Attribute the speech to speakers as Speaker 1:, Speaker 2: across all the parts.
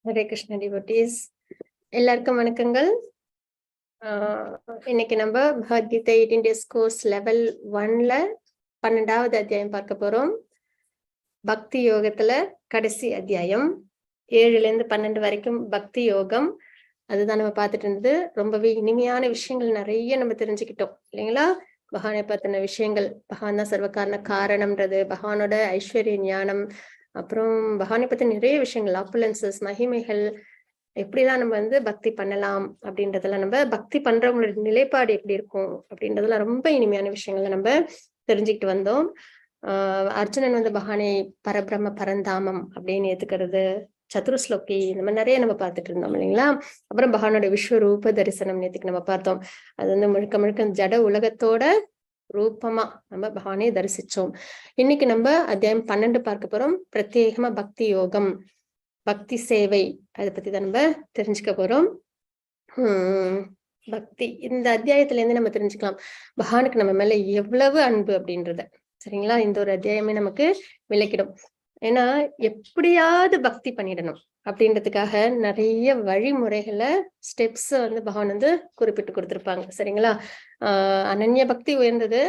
Speaker 1: Hare Krishna devotees, எல்லாருக்கும் வணக்கங்கள். இன்னைக்கு நம்ம பகவத்கீதை 18 days கோர்ஸ் லெவல் 1ல 12வது அத்தியாயம் பார்க்க போறோம். பக்தி யோகத்துல கடைசி அத்தியாயம் 7ல இருந்து 12 வரைக்கும் பக்தி யோகம். அதுதான் நம்ம பார்த்துட்டு இருந்தது. ரொம்பவே இனிமையான விஷயங்கள் நிறைய நம்ம தெரிஞ்சுக்கிட்டோம் இல்லைங்களா? பகவானை பத்தின விஷயங்கள், பகவான் தான் சர்வகாரண காரணம்ன்றது, பகவானோட ஐஸ்வர்ய ஞானம், அப்புறம் பகவானை பத்தி நிறைய விஷயங்கள், ஆப்புலன்சஸ், மகிமைகள், எப்படிலாம் நம்ம பக்தி பண்ணலாம் அப்படின்றதெல்லாம், நம்ம பக்தி பண்றவங்களோட நிலைப்பாடு எப்படி இருக்கும் அப்படின்றதெல்லாம் ரொம்ப இனிமையான விஷயங்களை நம்ம தெரிஞ்சுக்கிட்டு வந்தோம். அர்ஜுனன் பகவானை பரபிரம்ம பரந்தாமம் அப்படின்னு ஏத்துக்கிறது, சதுர்ஸ்லோகி, இந்த மாதிரி நிறைய நம்ம பார்த்துட்டு இருந்தோம் இல்லைங்களா? அப்புறம் பகவானோட விஸ்வரூப தரிசனம் நேத்துக்கு நம்ம பார்த்தோம். அது முழுக்க முழுக்க ஜட உலகத்தோட ரூபமா நம்ம பகவானே தரிசிச்சோம். இன்னைக்கு நம்ம அத்தியாயம் 12 பார்க்க போறோம். பிரத்யேகமா பக்தி யோகம், பக்தி சேவை, அதை பத்தி தான் நம்ம தெரிஞ்சுக்க போறோம். பக்தி, இந்த அத்தியாயத்துல இருந்து நம்ம தெரிஞ்சுக்கலாம் பகவானுக்கு நம்ம மேல எவ்வளவு அன்பு அப்படின்றத. சரிங்களா? இந்த ஒரு அத்தியாயமே நமக்கு விளக்கிடும். ஏன்னா எப்படியாவது பக்தி பண்ணிடணும் அப்படின்றதுக்காக நிறைய வழிமுறைகளை, ஸ்டெப்ஸ் பகவான் குறிப்பிட்டு கொடுத்திருப்பாங்க. சரிங்களா? அனன்ய பக்தி உயர்ந்தது.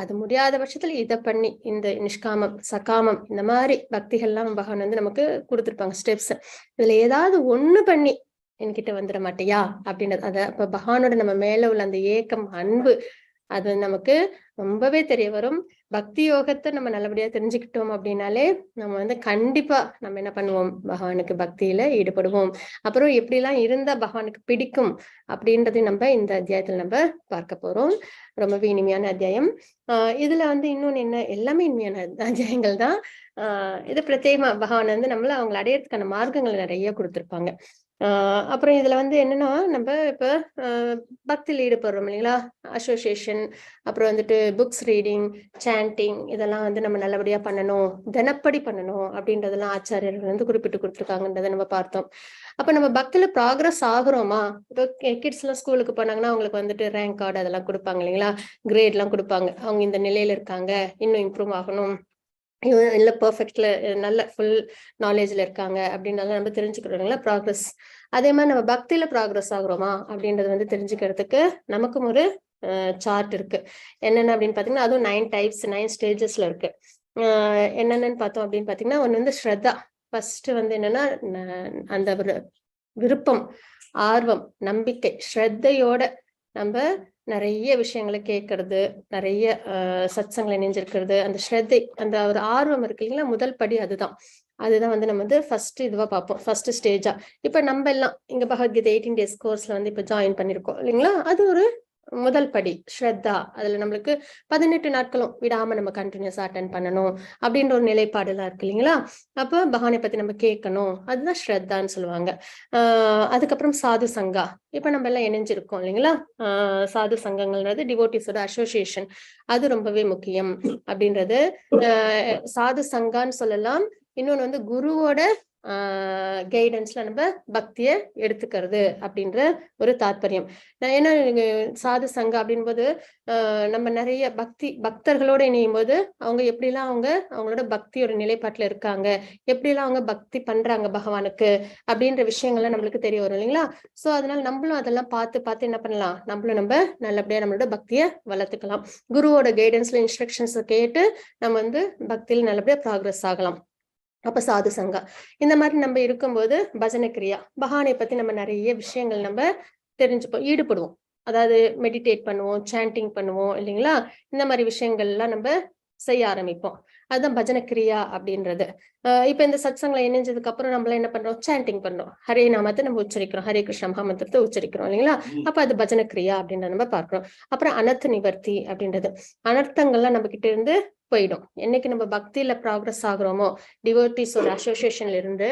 Speaker 1: அது முடியாத பட்சத்துல இதை பண்ணி, இந்த நிஷ்காமம், சகாமம், இந்த மாதிரி பக்திகள்லாம் பகவான் நமக்கு கொடுத்திருப்பாங்க ஸ்டெப்ஸ். இதுல ஏதாவது ஒண்ணு பண்ணி என்கிட்ட வந்துட மாட்டியா அப்படின்றது. அத இப்ப பகவானோட நம்ம மேல உள்ள அந்த ஏக்கம், அன்பு, அது நமக்கு ரொம்பவே தெரிய வரும். பக்தி யோகத்தை நம்ம நல்லபடியா தெரிஞ்சுக்கிட்டோம் அப்படின்னாலே நம்ம கண்டிப்பா நம்ம என்ன பண்ணுவோம், பகவானுக்கு பக்தியில ஈடுபடுவோம். அப்புறம் எப்படிலாம் இருந்தா பகவானுக்கு பிடிக்கும் அப்படின்றதையும் நம்ம இந்த அத்தியாயத்துல நம்ம பார்க்க போறோம். ரொம்பவே இனிமையான அத்தியாயம். இதுல இன்னொன்னு என்ன, எல்லாமே இனிமையான அத்தியாயங்கள் தான். இது பிரத்யேகமா பகவான் நம்மள அவங்களை அடையறதுக்கான மார்க்கங்கள் நிறைய கொடுத்திருப்பாங்க. அப்புறம் இதுல என்னன்னா, நம்ம இப்ப பக்தியில் ஈடுபடுறோம் இல்லைங்களா? அசோசியேஷன், அப்புறம் புக்ஸ் ரீடிங், சாண்டிங், இதெல்லாம் நம்ம நல்லபடியா பண்ணணும், தினப்படி பண்ணணும் அப்படின்றதெல்லாம் ஆச்சாரியர்கள் குறிப்பிட்டு கொடுத்துருக்காங்கன்றதை நம்ம பார்த்தோம். அப்ப நம்ம பக்தியில ப்ராக்ரஸ் ஆகுறோமா? இப்போ கிட்ஸ் எல்லாம் ஸ்கூலுக்கு போனாங்கன்னா அவங்களுக்கு ரேங்க் கார்டு அதெல்லாம் கொடுப்பாங்க இல்லைங்களா? கிரேட் எல்லாம் கொடுப்பாங்க. அவங்க இந்த நிலையில இருக்காங்க, இன்னும் இம்ப்ரூவ் ஆகணும், இல்ல பெர்ஃபெக்ட்ல நல்ல ஃபுல் நாலேஜ்ல இருக்காங்க அப்படின்றத நம்ம தெரிஞ்சுக்கிறோங்களா, ப்ராக்ரஸ். அதே மாதிரி நம்ம பக்தியில ப்ராக்ரஸ் ஆகுறோமா அப்படின்றது தெரிஞ்சுக்கிறதுக்கு நமக்கும் ஒரு சார்ட் இருக்கு. என்னென்ன அப்படின்னு பாத்தீங்கன்னா, அதுவும் 9 டைப்ஸ், 9 ஸ்டேஜஸ்ல இருக்கு. என்னென்னு பார்த்தோம் அப்படின்னு பாத்தீங்கன்னா, ஒண்ணு ஸ்ரத்தா. ஃபர்ஸ்ட் என்னன்னா, அந்த ஒரு விருப்பம், ஆர்வம், நம்பிக்கை, ஸ்ரத்தையோட நம்ம நிறைய விஷயங்களை கேட்கறது, நிறைய சத்சங்களை இணைஞ்சிருக்கிறது, அந்த ஸ்ரத்தை, அந்த ஒரு ஆர்வம் இருக்கு இல்லைங்களா? முதல் படி அதுதான். நம்ம ஃபர்ஸ்ட் இதுவா பார்ப்போம், ஃபர்ஸ்ட் ஸ்டேஜா. இப்ப நம்ம எல்லாம் இங்க பகவத்கீதை 18 days கோர்ஸ்ல இப்ப ஜாயின் பண்ணிருக்கோம் இல்லைங்களா? அது ஒரு முதல் படி, ஸ்ரத்தா. அதுல நம்மளுக்கு 18 நாட்களும் விடாம நம்ம கண்டினியூஸா அட்டென்ட் பண்ணணும் அப்படின்ற ஒரு நிலைப்பாடு எல்லாம் இருக்கு இல்லைங்களா? அப்போ பகவானை பத்தி நம்ம கேட்கணும், அதுதான் ஸ்ரத்தான்னு சொல்லுவாங்க. அதுக்கப்புறம் சாது சங்கா. இப்ப நம்ம எல்லாம் இணைஞ்சிருக்கோம் இல்லைங்களா? சாது சங்கங்கள்ன்றது டிவோட்டிஸோட அசோசியேஷன், அது ரொம்பவே முக்கியம் அப்படின்றது. சாது சங்கான்னு சொல்லலாம். இன்னொன்னு குருவோட கைடன்ஸ்ல நம்ம பக்திய எடுத்துக்கிறது அப்படின்ற ஒரு தாற்பயம். ஏன்னா சாது சங்கம் அப்படின் போது நம்ம நிறைய பக்தர்களோட இணையும் போது அவங்க எப்படிலாம் அவங்களோட பக்தியோட நிலைப்பாட்டுல இருக்காங்க, எப்படிலாம் அவங்க பக்தி பண்றாங்க பகவானுக்கு அப்படின்ற விஷயங்கள்லாம் நம்மளுக்கு தெரிய வரும் இல்லைங்களா? சோ அதனால நம்மளும் அதெல்லாம் பார்த்து என்ன பண்ணலாம், நம்ம நல்லபடியா நம்மளோட பக்தியை வளர்த்துக்கலாம். குருவோட கைடன்ஸ்ல இன்ஸ்ட்ரக்ஷன்ஸ் கேட்டு நம்ம பக்தியில் நல்லபடியா ப்ராக்ரஸ் ஆகலாம். அப்ப சாது சங்கா. இந்த மாதிரி நம்ம இருக்கும்போது பஜனை கிரியா, பகவானை பத்தி நம்ம நிறைய விஷயங்கள் நம்ம தெரிஞ்சுப்போம், ஈடுபடுவோம். அதாவது மெடிடேட் பண்ணுவோம், சாண்டிங் பண்ணுவோம் இல்லைங்களா? இந்த மாதிரி விஷயங்கள்லாம் நம்ம செய்ய ஆரம்பிப்போம். அதுதான் பஜனை கிரியா அப்படின்றது. இப்ப இந்த சத்சங்களை இணைஞ்சதுக்கு அப்புறம் நம்மள என்ன பண்றோம், சாண்டிங் பண்றோம், ஹரே நாமத்தை நம்ம உச்சரிக்கிறோம், ஹரே கிருஷ்ண மகாமந்திரத்தை உச்சரிக்கிறோம் இல்லைங்களா? அப்ப அது பஜனை கிரியா அப்படின்றத நம்ம பார்க்கிறோம். அப்புறம் அனர்த்த நிவர்த்தி அப்படின்றது, அனர்த்தங்கள்லாம் நம்ம கிட்ட இருந்து போயிடும். என்னைக்கு நம்ம பக்தியில ப்ராக்ரஸ் ஆகுறோமோ, டிவோட்டிஸோட அசோசியேஷன்ல இருந்து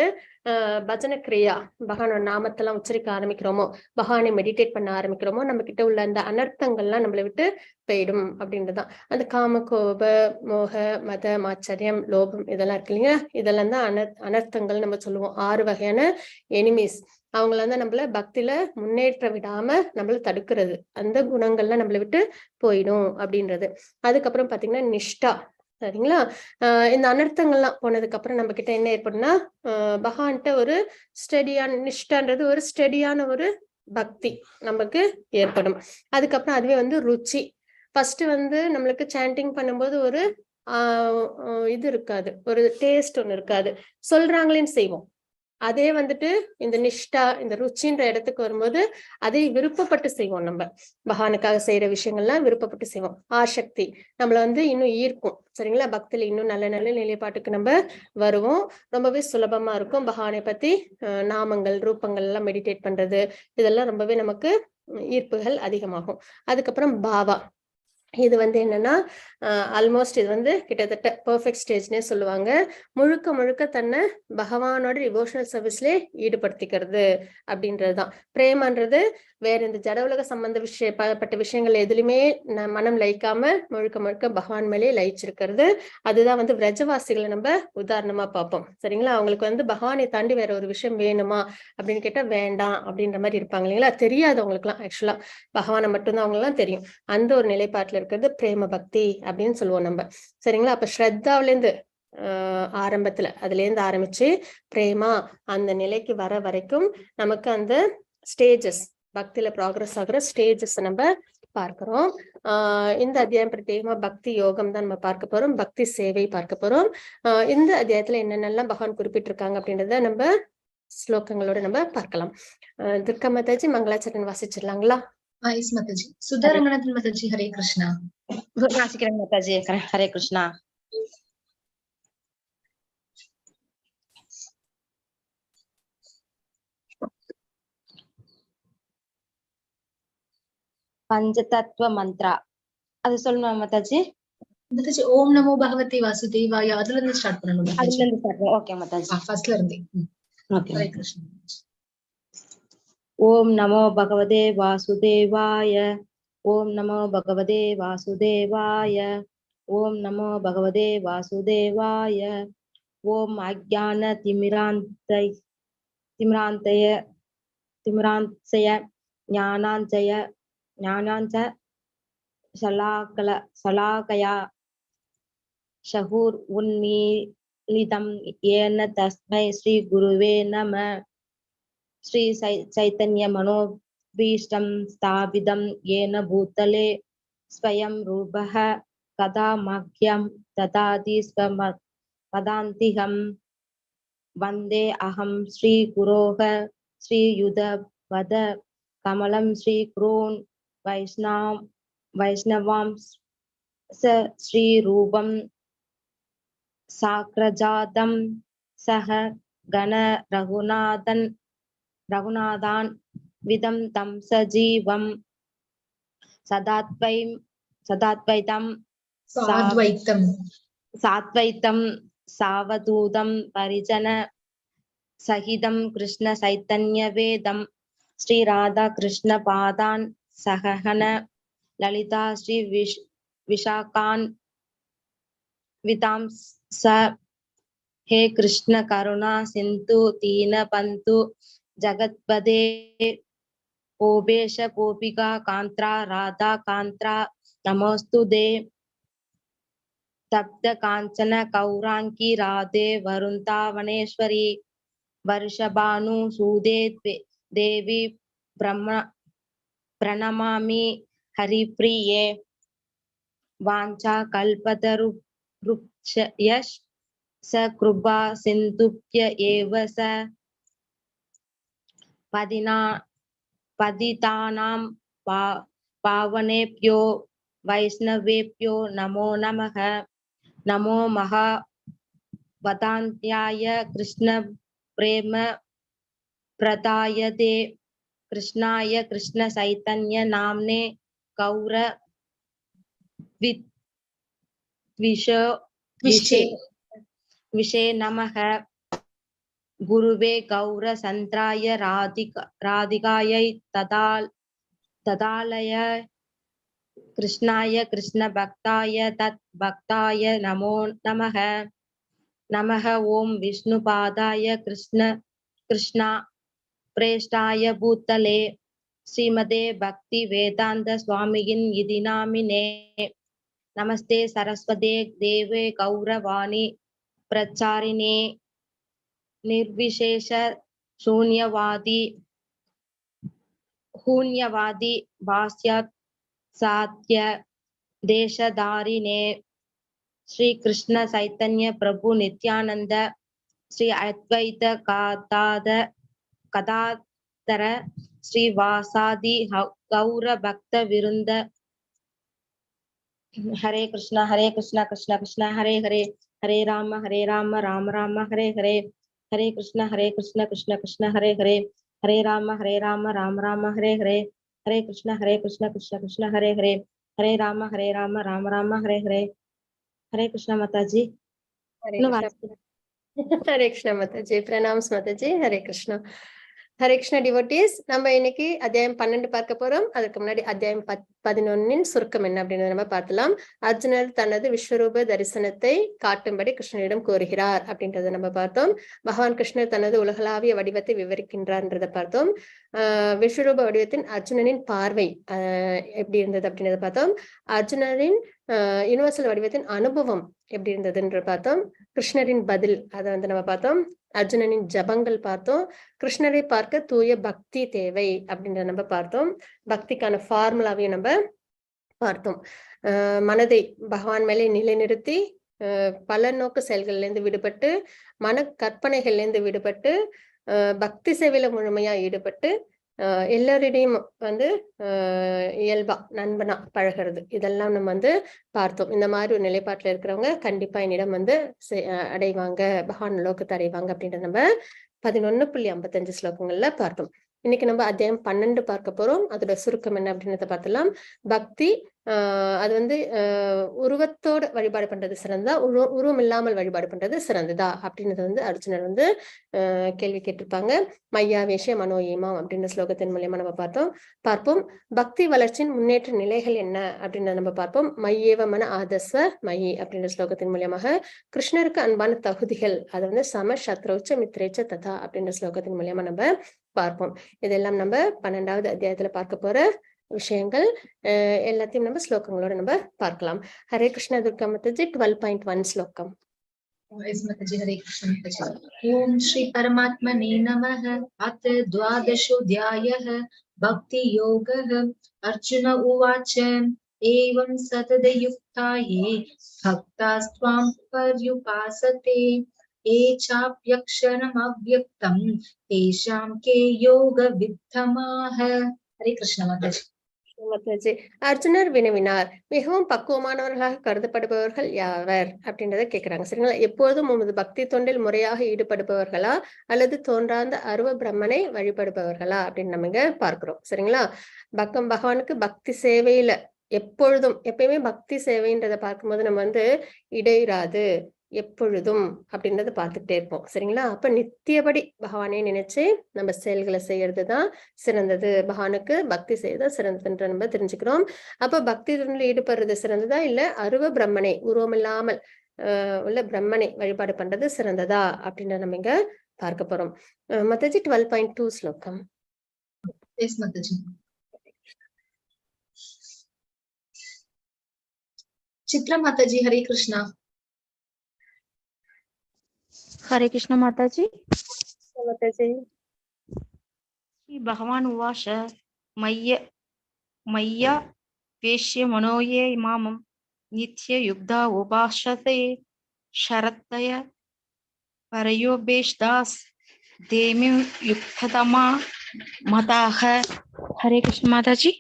Speaker 1: பஜனை கிரியா, பகவானோட நாமத்தெல்லாம் உச்சரிக்க ஆரம்பிக்கிறோமோ, பகவானை மெடிடேட் பண்ண ஆரம்பிக்கிறோமோ, நம்ம கிட்ட உள்ள அந்த அனர்த்தங்கள்லாம் நம்மளை விட்டு போயிடும் அப்படின்றதுதான். அந்த காம, கோப, மோக, மத, மாச்சரியம், லோபம், இதெல்லாம் இருக்கு இல்லைங்களா? இதெல்லாம் தான் அனர்த்தங்கள் நம்ம சொல்லுவோம். 6 வகையான எனிமீஸ். அவங்கள நம்மள பக்தியில முன்னேற்ற விடாம நம்மள தடுக்கிறது, அந்த குணங்கள்லாம் நம்மளை விட்டு போயிடும் அப்படின்றது. அதுக்கப்புறம் பாத்தீங்கன்னா நிஷ்டா. சரிங்களா? இந்த அனர்த்தங்கள்லாம் போனதுக்கு அப்புறம் நம்ம கிட்ட என்ன ஏற்படும்னா, பகவான்ட்ட ஒரு ஸ்டெடியான நிஷ்டான்றது ஒரு ஸ்டெடியான ஒரு பக்தி நமக்கு ஏற்படும். அதுக்கப்புறம் அதுவே வந்து ருச்சி. ஃபர்ஸ்ட் வந்து நம்மளுக்கு சாண்டிங் பண்ணும்போது ஒரு ஆ இது இருக்காது. ஒரு டேஸ்ட் ஒண்ணு இருக்காது. சொல்றாங்களேன்னு செய்வோம். அதே வந்துட்டு இந்த நிஷ்டா, இந்த ருச்சின்ற இடத்துக்கு வரும்போது, அதை விருப்பப்பட்டு செய்வோம் நம்ப. பகவானுக்காக செய்ற விஷயங்கள்லாம் விருப்பப்பட்டு செய்வோம். ஆசக்தி நம்மள வந்து இன்னும் ஈர்க்கும். சரிங்களா? பக்தியில இன்னும் நல்ல நல்ல நிலைப்பாட்டுக்கு நம்ப வருவோம். ரொம்பவே சுலபமா இருக்கும். பகவானை பத்தி நாமங்கள், ரூபங்கள் எல்லாம் மெடிடேட் பண்றது, இதெல்லாம் ரொம்பவே நமக்கு ஈர்ப்புகள் அதிகமாகும். அதுக்கப்புறம் பாவா. இது வந்து என்னன்னா, ஆல்மோஸ்ட் இது வந்து கிட்டத்தட்ட பெர்ஃபெக்ட் ஸ்டேஜ்ன்னே சொல்லுவாங்க. முழுக்க முழுக்க தன்னை பகவானோட டிவோஷனல் சர்வீஸ்லயே ஈடுபடுத்திக்கிறது அப்படின்றதுதான். பிரேமன்றது வேற இந்த ஜட உலக சம்பந்த பட்ட விஷயங்கள் எதுலையுமே மனம் லயிக்காம முழுக்க முழுக்க பகவான் மேலேயே லயிச்சிருக்கிறது. அதுதான் வந்து விரஜவாசிகளை நம்ம உதாரணமா பார்ப்போம். சரிங்களா? அவங்களுக்கு வந்து பகவானை தாண்டி வேற ஒரு விஷயம் வேணுமா அப்படின்னு கேட்டா வேண்டாம் அப்படின்ற மாதிரி இருப்பாங்க இல்லைங்களா? தெரியாது அவங்களுக்கு எல்லாம் ஆக்சுவலா பகவானை மட்டும்தான் அவங்க எல்லாம் தெரியும். அந்த ஒரு நிலைப்பாட்டுல இருக்கிறது பிரேம பக்தி அப்படின்னு சொல்லுவோம் நம்ம. சரிங்களா? அப்ப ஸ்ரத்தாவில இருந்து ஆரம்பத்துல அதுல இருந்து ஆரம்பிச்சு பிரேமா அந்த நிலைக்கு வர வரைக்கும் நமக்கு அந்த ஸ்டேஜஸ் பக்தியில ப்ராக்ரஸ் ஆகுற ஸ்டேஜஸ் நம்ம பார்க்கிறோம். இந்த அத்தியாயம் பிரத்யேகமா பக்தி யோகம் தான் நம்ம பார்க்க போறோம். பக்தி சேவை பார்க்க போறோம். இந்த அத்தியாயத்துல என்னென்னலாம் பகவான் குறிப்பிட்டிருக்காங்க அப்படின்றத நம்ம ஸ்லோகங்களோட நம்ம பார்க்கலாம். துர்கா மாதாஜி மங்களாச்சரண் வாசிச்சிடலாங்களா?
Speaker 2: எஸ் மாதாஜி. சுதாரங்கநாதன் மாதாஜி, ஹரே கிருஷ்ணா.
Speaker 3: வாசிக்கிறேன் மாதாஜி. ஹரே கிருஷ்ணா. பஞ்சதத்துவ மந்த்ரா அது சொல்லுமா மாதாஜி?
Speaker 2: மாதாஜி ஓம் நமோ பகவதி வாசுதேவாய அதுல இருந்து ஸ்டார்ட் பண்ணணும்.
Speaker 3: அதுல இருந்து ஸ்டார்ட். ஓகே மாதாஜி.
Speaker 2: ஃபர்ஸ்ட்ல இருந்து.
Speaker 3: ஓகே.
Speaker 2: ஹரே கிருஷ்ணா.
Speaker 3: ஓம் நமோ பகவதே வாசுதேவாய. ஓம் நமோ பகவதே வாசுதேவாய. ஓம் நமோ பகவதே வாசுதேவாய. ஓம் அஜ்ஞான திமிராந்தய ஞானாஞ்ச சலாகயா ஷஹூர் உன்மீலிதம் ஏன தஸ்மை ஸ்ரீ குருவே நம. ஸ்ரீ சைத்தன்ய மனோபீஷ்டம் ஸ்தாபிதம் ஏன பூதலே ஸ்வயம் ரூபः கதா மஹ்யம் ததாதி ஸ்வமதாந்திகம். வந்தே அகம் ஸ்ரீ குரோஹ ஸ்ரீயுத வத கமலம் ஸ்ரீ குரோன் வைஷ்ணவாம் ஸ்ரீ ரூபம் சாக்ரஜாதம் சஹ கண ரகுநாதான் விதம் தம் சஜீவம் சதாத்வைதம் சாத்வைத்தம் சாவதூதம் பரிஜன சகிதம் கிருஷ்ண சைத்தன்ய வேதம் ஸ்ரீ ராதா கிருஷ்ண பாதான் சகஹன லலிதா ஸ்ரீ விஷாகான் விதாம் ச. हे कृष्ण करुणा सिंधु दीन बंधु जगत्पदे गोपेश गोपिका कांत्रा राधा कांत्रा नमोस्तुते. तप्त कांचन कौरांकी राधे वरुन्दावनेश्वरी वर्षभानु सूदे देवी प्रणमामि हरिप्रिये. वाञ्छा कल्पतरुभ्यश्च स कृपा सिन्धुभ्य एव स. पतितानां पावनेभ्यो वैष्णवेभ्यो नमो नमः. नमो महावदान्त्याय कृष्ण प्रेम प्रदायते कृष्णाय कृष्ण चैतन्य नाम्ने गौर विषे नमः. गुरुवे गौर संत्राय राधिकायै तदालय कृष्णाय कृष्ण भक्ताय तत् भक्ताय नमो नमः. नमः ओम विष्णुपादाय कृष्णा प्रेष्ठाय भूतले श्रीमदे भक्ति वेदांत स्वामिயின் इति नामिने. நமஸ்தே சரஸ்வதே தேவே கௌரவாணி பிரச்சாரிணே நிர்விசேஷ சூன்யவாதி ஹூன்யவாதி பாஸ்யாத் சாத்ய தேசதாரிணே ஸ்ரீ கிருஷ்ண சைத்தன்ய பிரபு நித்யானந்த ஸ்ரீ அத்வைத கதாதர ஸ்ரீ வாசாதி கௌர பக்த விருந்த ஹரே கிருஷ்ணா கிருஷ்ணா கிருஷ்ணா ஹரே ஹரே ஹரே ராம ராம ராம ஹரே ஹரே ஹரே கிருஷ்ணா கிருஷ்ணா கிருஷ்ணா ஹரே ஹரே ஹரே ராம ராம ராம ஹரே ஹரே ஹரே கிருஷ்ணா கிருஷ்ணா கிருஷ்ணா ஹரே ஹரே ஹரே ராம ராம ராம ஹரே ஹரே ஹரே கிருஷ்ணா மாதாஜி.
Speaker 1: ஹரே கிருஷ்ணா. ஹரே கிருஷ்ணா மாதாஜி. பிரணாம்ஸ் மாதாஜி. ஹரே கிருஷ்ணா. ஹரே கிருஷ்ணா டிவோட்டீஸ். நம்ம இன்னைக்கு அத்தியாயம் 12 பார்க்க போறோம். அதுக்கு முன்னாடி அத்தியாயம் 11 சுருக்கம் என்ன அப்படின்னு நம்ம பார்க்கலாம். அர்ஜுனர் தனது விஸ்வரூப தரிசனத்தை காட்டும்படி கிருஷ்ணனிடம் கோருகிறார் அப்படின்றத நம்ம பார்த்தோம். பகவான் கிருஷ்ணர் தனது உலகளாவிய வடிவத்தை விவரிக்கின்றார்ன்றதை பார்த்தோம். விஸ்வரூப வடிவத்தின் அர்ஜுனனின் பார்வை எப்படி இருந்தது அப்படின்றத பார்த்தோம். அர்ஜுனரின் யூனிவர்சல் வடிவத்தின் அனுபவம் எப்படி இருந்ததுன்ற பார்த்தோம். கிருஷ்ணரின் பதில் அதை நம்ம பார்த்தோம். அர்ஜுனனின் ஜபங்கள் பார்த்தோம். கிருஷ்ணரை பார்க்க தூய பக்தி தேவை அப்படின்றத நம்ம பார்த்தோம். பக்திக்கான ஃபார்முலாவையும் நம்ம பார்த்தோம். மனதை பகவான் மேலே நிலைநிறுத்தி பல நோக்கு செயல்கள்ல இருந்து விடுபட்டு மன கற்பனைகள்ல இருந்து விடுபட்டு பக்தி சேவையில முழுமையா ஈடுபட்டு எல்லாரிடையும் இயல்பா நண்பனா பழகிறது. இதெல்லாம் நம்ம பார்த்தோம். இந்த மாதிரி ஒரு நிலைப்பாட்டுல இருக்கிறவங்க கண்டிப்பா என்னிடம் அடைவாங்க, பகவான் லோகத்தை அடைவாங்க அப்படின்றத நம்ம 11.55 ஸ்லோகங்கள்ல பார்த்தோம். இன்னைக்கு நம்ம அத்தியாயம் 12 பார்க்க போறோம். அதோட சுருக்கம் என்ன அப்படின்றத பார்த்துலாம். பக்தி அது உருவத்தோட வழிபாடு பண்றது சிறந்ததா, உருவம் இல்லாமல் வழிபாடு பண்றது சிறந்ததா அப்படின்றது அர்ஜுனர் கேள்வி கேட்டிருப்பாங்க. மையாவேஷ மனோயீமாம் அப்படின்ற ஸ்லோகத்தின் மூலியமா நம்ம பார்ப்போம். பக்தி வளர்ச்சியின் முன்னேற்ற நிலைகள் என்ன அப்படின்றத நம்ம பார்ப்போம். மையேவ மன ஆதஸ்வ மயி அப்படின்ற ஸ்லோகத்தின் மூலியமாக கிருஷ்ணருக்கு அன்பான தகுதிகள் அது சம சத்ரோச்ச மித்ரேச்ச ததா அப்படின்ற ஸ்லோகத்தின் மூலியமா நம்ம பார்ப்போம். இதெல்லாம் நம்ம 12வது அத்தியாயத்துல பார்க்க போற விஷயங்கள். எல்லாத்தையும் நம்ம ஸ்லோகங்களோட நம்ம பார்க்கலாம். ஹரே கிருஷ்ண துர்கா மாதாஜி. 12.1 ஸ்லோகம்.
Speaker 2: हरे कृष्ण। ओम श्री परमात्मने नमः। अथ 12ोऽध्यायः भक्ति योगः। अर्जुन उवाच एवं सततयुक्ता ये भक्तास्त्वां पर्युपासते ये चाप्यक्षरमव्यक्तं तेषां के योगविद्धमाः। हरे कृष्ण माताजी.
Speaker 1: அர்ஜுனர் வினவினார், மிகவும் பக்குவமானவர்களாக கருதப்படுபவர்கள் யாவர் அப்படின்றத கேக்குறாங்க. சரிங்களா? எப்போதும் உமது பக்தி தொண்டில் முறையாக ஈடுபடுபவர்களா அல்லது தோன்றாந்த அருவ பிரம்மனை வழிபடுபவர்களா அப்படின்னு நம்ம பார்க்கிறோம். சரிங்களா? பகவானுக்கு பக்தி சேவையில எப்பயுமே பக்தி சேவைன்றத பார்க்கும்போது நம்ம இடையிறாது எப்பொழுதும் அப்படின்றத பார்த்துட்டே இருப்போம். சரிங்களா? அப்ப நித்தியபடி பகவானே நினைச்சு நம்ம செயல்களை செய்யறதுதான் சிறந்தது. பகவானுக்கு பக்தி செய்யறதா சிறந்ததுன்ற நம்ம தெரிஞ்சுக்கிறோம். அப்ப பக்தி தொண்டில் ஈடுபடுறது சிறந்ததா இல்ல அருவ பிரம்மனை உருவம் இல்லாமல் உள்ள பிரம்மனை வழிபாடு பண்றது சிறந்ததா அப்படின்றத நம்ம இங்க பார்க்க போறோம். மாதாஜி 12.2 ஸ்லோகம்.
Speaker 2: எஸ் மாதாஜி. चित्रा माताजी. हरे कृष्णा.
Speaker 4: हरे कृष्ण माताजी.
Speaker 1: माताजी.
Speaker 4: भगवान उवाच मय्या वेश्य मनोये मामं नित्य युक्ता उपासते शरत्तय परयोबेष्टास् देमिं युक्ततमा मताः. हरे कृष्ण माताजी.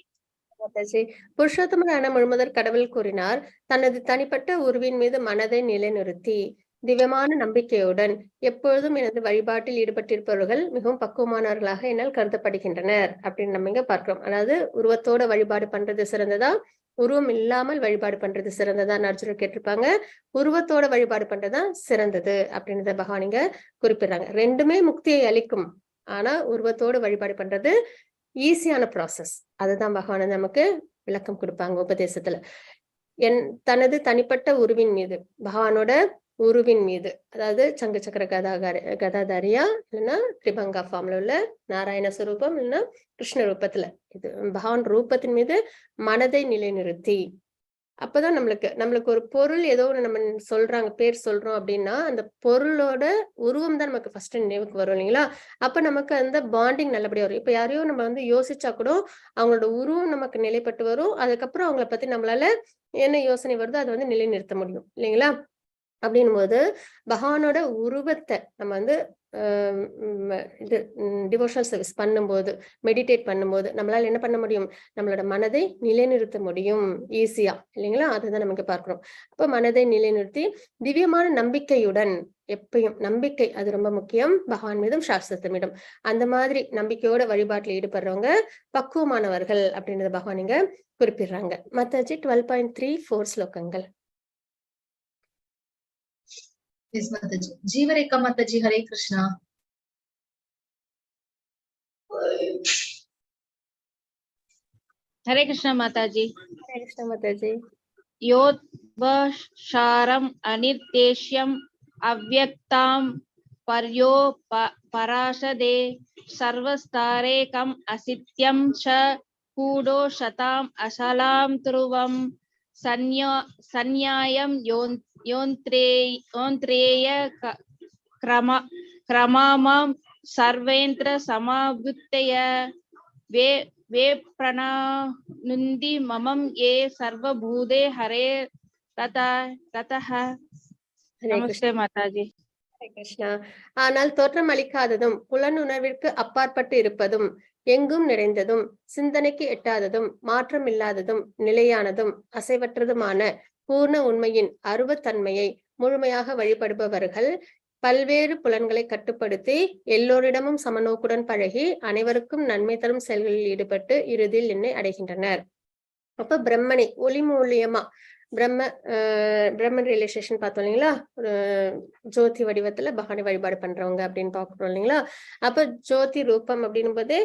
Speaker 1: புருஷோத்தமனான முழுமுதற் கடவுள் கூறினார், தனது தனிப்பட்ட உருவின் மீது மனதை நிலைநிறுத்தி திவ்யமான நம்பிக்கையுடன் எப்பொழுதும் எனது வழிபாட்டில் ஈடுபட்டிருப்பவர்கள் மிகவும் பக்குவமானவர்களாக என்னால் கருதப்படுகின்றனர் அப்படின்னு நம்ம இங்க பார்க்கிறோம். அதாவது உருவத்தோட வழிபாடு பண்றது சிறந்ததா, உருவம் இல்லாமல் வழிபாடு பண்றது சிறந்ததான்னு அர்ஜுனர் கேட்டிருப்பாங்க. உருவத்தோட வழிபாடு பண்றதுதான் சிறந்தது அப்படின்றத பகவான் இங்க குறிப்பிடுறாங்க. ரெண்டுமே முக்தியை அளிக்கும். ஆனா உருவத்தோடு வழிபாடு பண்றது ஈஸியான ப்ராசஸ். அதுதான் பகவான் நமக்கு விளக்கம் கொடுப்பாங்க உபதேசத்துல. தனது தனிப்பட்ட உருவின் மீது, பகவானோட உருவின் மீது, அதாவது சங்கு சக்கர கதாதாரியா இல்லைன்னா திரிபங்கா ஃபார்ம்ல உள்ள நாராயண சுரூபம் இல்லைன்னா கிருஷ்ண ரூபத்துல இது பகவான் ரூபத்தின் மீது மனதை நிலைநிறுத்தி அப்பதான் நம்மளுக்கு ஒரு பொருள் ஏதோ ஒண்ணு நம்ம சொல்றாங்க, பேர் சொல்றோம் அப்படின்னா அந்த பொருளோட உருவம் தான் நமக்கு ஃபர்ஸ்ட் நினைவுக்கு வரும் இல்லைங்களா? அப்ப நமக்கு அந்த பாண்டிங் நல்லபடியா வரும். இப்ப யாரையோ நம்ம வந்து யோசிச்சா கூட அவங்களோட உருவம் நமக்கு நிலைப்பட்டு வரும். அதுக்கப்புறம் அவங்கள பத்தி நம்மளால என்ன யோசனை வருதோ அதை வந்து நிலைநிறுத்த முடியும் இல்லைங்களா? அப்படின்னும் போது பகவானோட உருவத்தை நம்ம வந்து இது டிவோஷனல் சர்வீஸ் பண்ணும்போது, மெடிடேட் பண்ணும்போது நம்மளால என்ன பண்ண முடியும்? நம்மளோட மனதை நிலைநிறுத்த முடியும் ஈஸியா இல்லைங்களா? அதுதான் நமக்கு பார்க்கிறோம். அப்ப மனதை நிலைநிறுத்தி திவ்யமான நம்பிக்கையுடன், எப்பயும் நம்பிக்கை அது ரொம்ப முக்கியம். பகவான் மீதும் சாஸ்திரத்தின் மீதும் அந்த மாதிரி நம்பிக்கையோட வழிபாட்டுல ஈடுபடுறவங்க பக்குவமானவர்கள் அப்படின்றத பகவான் இங்க குறிப்பிடுறாங்க. மத்தாஜி 12.3 4 ஸ்லோகங்கள்.
Speaker 2: Yes, Mataji. Jeevareka Mataji, Hare Krishna.
Speaker 3: हरे कृष्णा माता जी।
Speaker 1: हरे कृष्ण माताजी।
Speaker 3: योद्वशारम् अनिर्देश्यम् अव्यक्तां पर्यो पराशदे सर्वस्तारेकम् असित्यं च कूडो शताम् अशलां ध्रुवं संन्यायं योन्त्रेय क्रमामां सर्वेन्द्र समावृत्तय वे प्रणनुन्ति ममं ये सर्वभूते हरे रतः। நமஸ்தே மாதாஜி.
Speaker 1: ஹரே கிருஷ்ணா. ஆனால் தோற்றம் அளிக்காததும் புலனுணர்விற்கு அப்பாற்பட்டு இருப்பதும் எங்கும் நிறைந்ததும் சிந்தனைக்கு எட்டாததும் மாற்றம் இல்லாததும் நிலையானதும் அசைவற்றதுமான பூர்ண உண்மையின் அருவத்தன்மையை முழுமையாக வழிபடுபவர்கள் பல்வேறு புலன்களை கட்டுப்படுத்தி எல்லோரிடமும் சமநோக்குடன் பழகி அனைவருக்கும் நன்மை தரும் செயல்களில் ஈடுபட்டு இறுதியில் என்னை அடைகின்றனர். அப்ப பிரம்மனை ஒளி மூலியமா பிரம்மன் ரியலைசேஷன் பார்த்தோம் இல்லைங்களா? ஜோதி வடிவத்துல பகவானை வழிபாடு பண்றவங்க அப்படின்னு பாக்குறோம் இல்லைங்களா? அப்ப ஜோதி ரூபம் அப்படின்னும் போது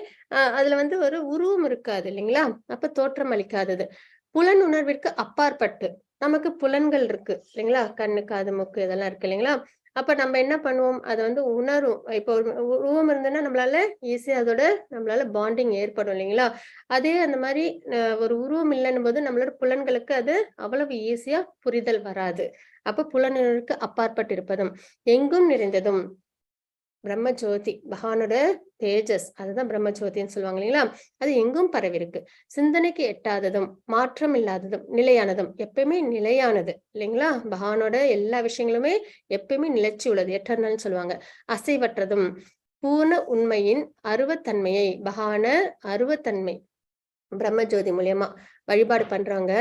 Speaker 1: அதுல வந்து ஒரு உருவம் இருக்காது இல்லைங்களா? அப்ப தோற்றம் அளிக்காதது, புலன் உணர்விற்கு அப்பாற்பட்டு. நமக்கு புலன்கள் இருக்கு இல்லைங்களா? கண்ணு, காது, மூக்கு இதெல்லாம் இருக்கு இல்லைங்களா? அப்ப நம்ம என்ன பண்ணுவோம்? அதை வந்து உணரும். இப்போ ஒரு உருவம் இருந்ததுன்னா நம்மளால ஈஸியா அதோட நம்மளால பாண்டிங் ஏற்படும் இல்லைங்களா? அதே அந்த மாதிரி ஒரு உருவம் இல்லைன்னும் போது நம்மளோட புலன்களுக்கு அது அவ்வளவு ஈஸியா புரிதல் வராது. அப்ப புலனுணர்வுக்கு அப்பாற்பட்டு இருப்பதும் எங்கும் நிறைந்ததும் பிரம்ம ஜோதி, பகவானோட தேஜஸ், அதுதான் பிரம்ம ஜோதின்னு சொல்லுவாங்க இல்லைங்களா? அது எங்கும் பரவி இருக்கு. சிந்தனைக்கு எட்டாததும் மாற்றம் இல்லாததும் நிலையானதும், எப்பயுமே நிலையானது இல்லைங்களா? பகவானோட எல்லா விஷயங்களுமே எப்பயுமே நிலைச்சி உள்ளது, எட்டர்னல்னு சொல்லுவாங்க. அசைவற்றதும் பூர்ண உண்மையின் அருவத்தன்மையை, பகவான அருவத்தன்மை பிரம்ம ஜோதி மூலியமா வழிபாடு பண்றவங்க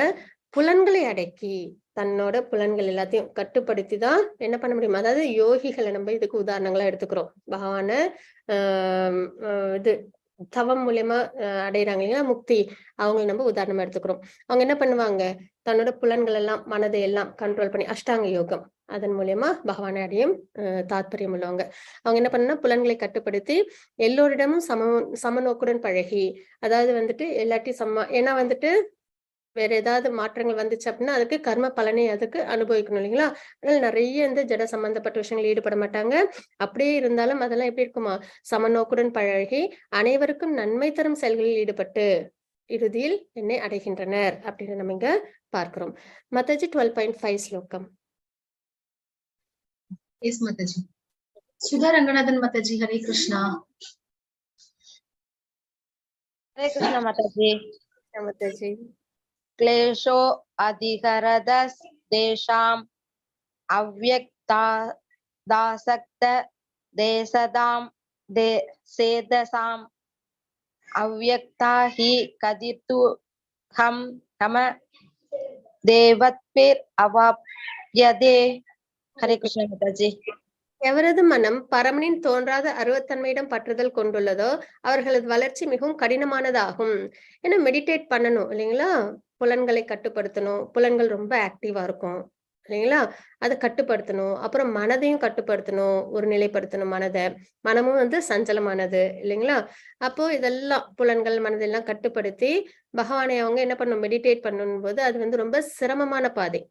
Speaker 1: புலன்களை அடக்கி தன்னோட புலன்கள் எல்லாத்தையும் கட்டுப்படுத்தி தான் என்ன பண்ண முடியும்? அதாவது யோகிகளை நம்ம இதுக்கு உதாரணங்களா எடுத்துக்கிறோம். பகவான இது தவம் மூலியமா அடையிறாங்க இல்லையா முக்தி, அவங்களை நம்ம உதாரணமா எடுத்துக்கிறோம். அவங்க என்ன பண்ணுவாங்க? தன்னோட புலன்கள் எல்லாம் மனதை எல்லாம் கண்ட்ரோல் பண்ணி அஷ்டாங்க யோகம் அதன் மூலியமா பகவானை அடையும் தாத்பரியம் உள்ளவங்க. அவங்க என்ன பண்ணா புலன்களை கட்டுப்படுத்தி எல்லோரிடமும் சமநோக்குடன் பழகி, அதாவது வந்துட்டு எல்லாத்தையும் ஏன்னா வந்துட்டு வேற ஏதாவது மாற்றங்கள் வந்துச்சு அப்படின்னா அதுக்கு கர்ம பலனை அதுக்கு அனுபவிக்கணும் இல்லைங்களா? அதனால நிறைய இந்த ஜட சம்பந்தப்பட்ட விஷயங்கள் ஈடுபட மாட்டாங்க. அப்படியே இருந்தாலும் அதெல்லாம் எப்படி இருக்குமா? சமநோக்குடன் பழகி அனைவருக்கும் நன்மை தரும் செயல்களில் ஈடுபட்டு இறுதியில் என்னை அடைகின்றனர் அப்படின்னு நம்ம இங்க பார்க்கிறோம். மத்தாஜி 12.5 ஸ்லோகம்.
Speaker 2: Yes, Mataji. Sudha Ranganathan Mataji, Hare Krishna.
Speaker 3: हरे कृष्णा माताजी।
Speaker 1: மத்தாஜி.
Speaker 3: क्लेशो अधिकरदस् देशाम् अव्यक्तादासक्त देशदां सेदसाम् अव्यक्ता हि कदितु हम देवत्पिर अवाप्यदे। हरे कृष्ण माताजी।
Speaker 1: எவரது மனம் பரமனின் தோன்றாத அருவத்தன்மையிடம் பற்றுதல் கொண்டுள்ளதோ அவர்களது வளர்ச்சி மிகவும் கடினமானதாகும். ஏன்னா மெடிடேட் பண்ணணும் இல்லைங்களா? புலன்களை கட்டுப்படுத்தணும். புலன்கள் ரொம்ப ஆக்டிவா இருக்கும் இல்லைங்களா? அதை கட்டுப்படுத்தணும். அப்புறம் மனதையும் கட்டுப்படுத்தணும், ஒரு நிலைப்படுத்தணும் மனதை. மனமும் வந்து சஞ்சலமானது இல்லைங்களா? அப்போ இதெல்லாம் புலன்கள் மனதெல்லாம் கட்டுப்படுத்தி பகவானை அவங்க என்ன பண்ணணும்? மெடிடேட் பண்ணணும் போது அது வந்து ரொம்ப சிரமமான பாதை.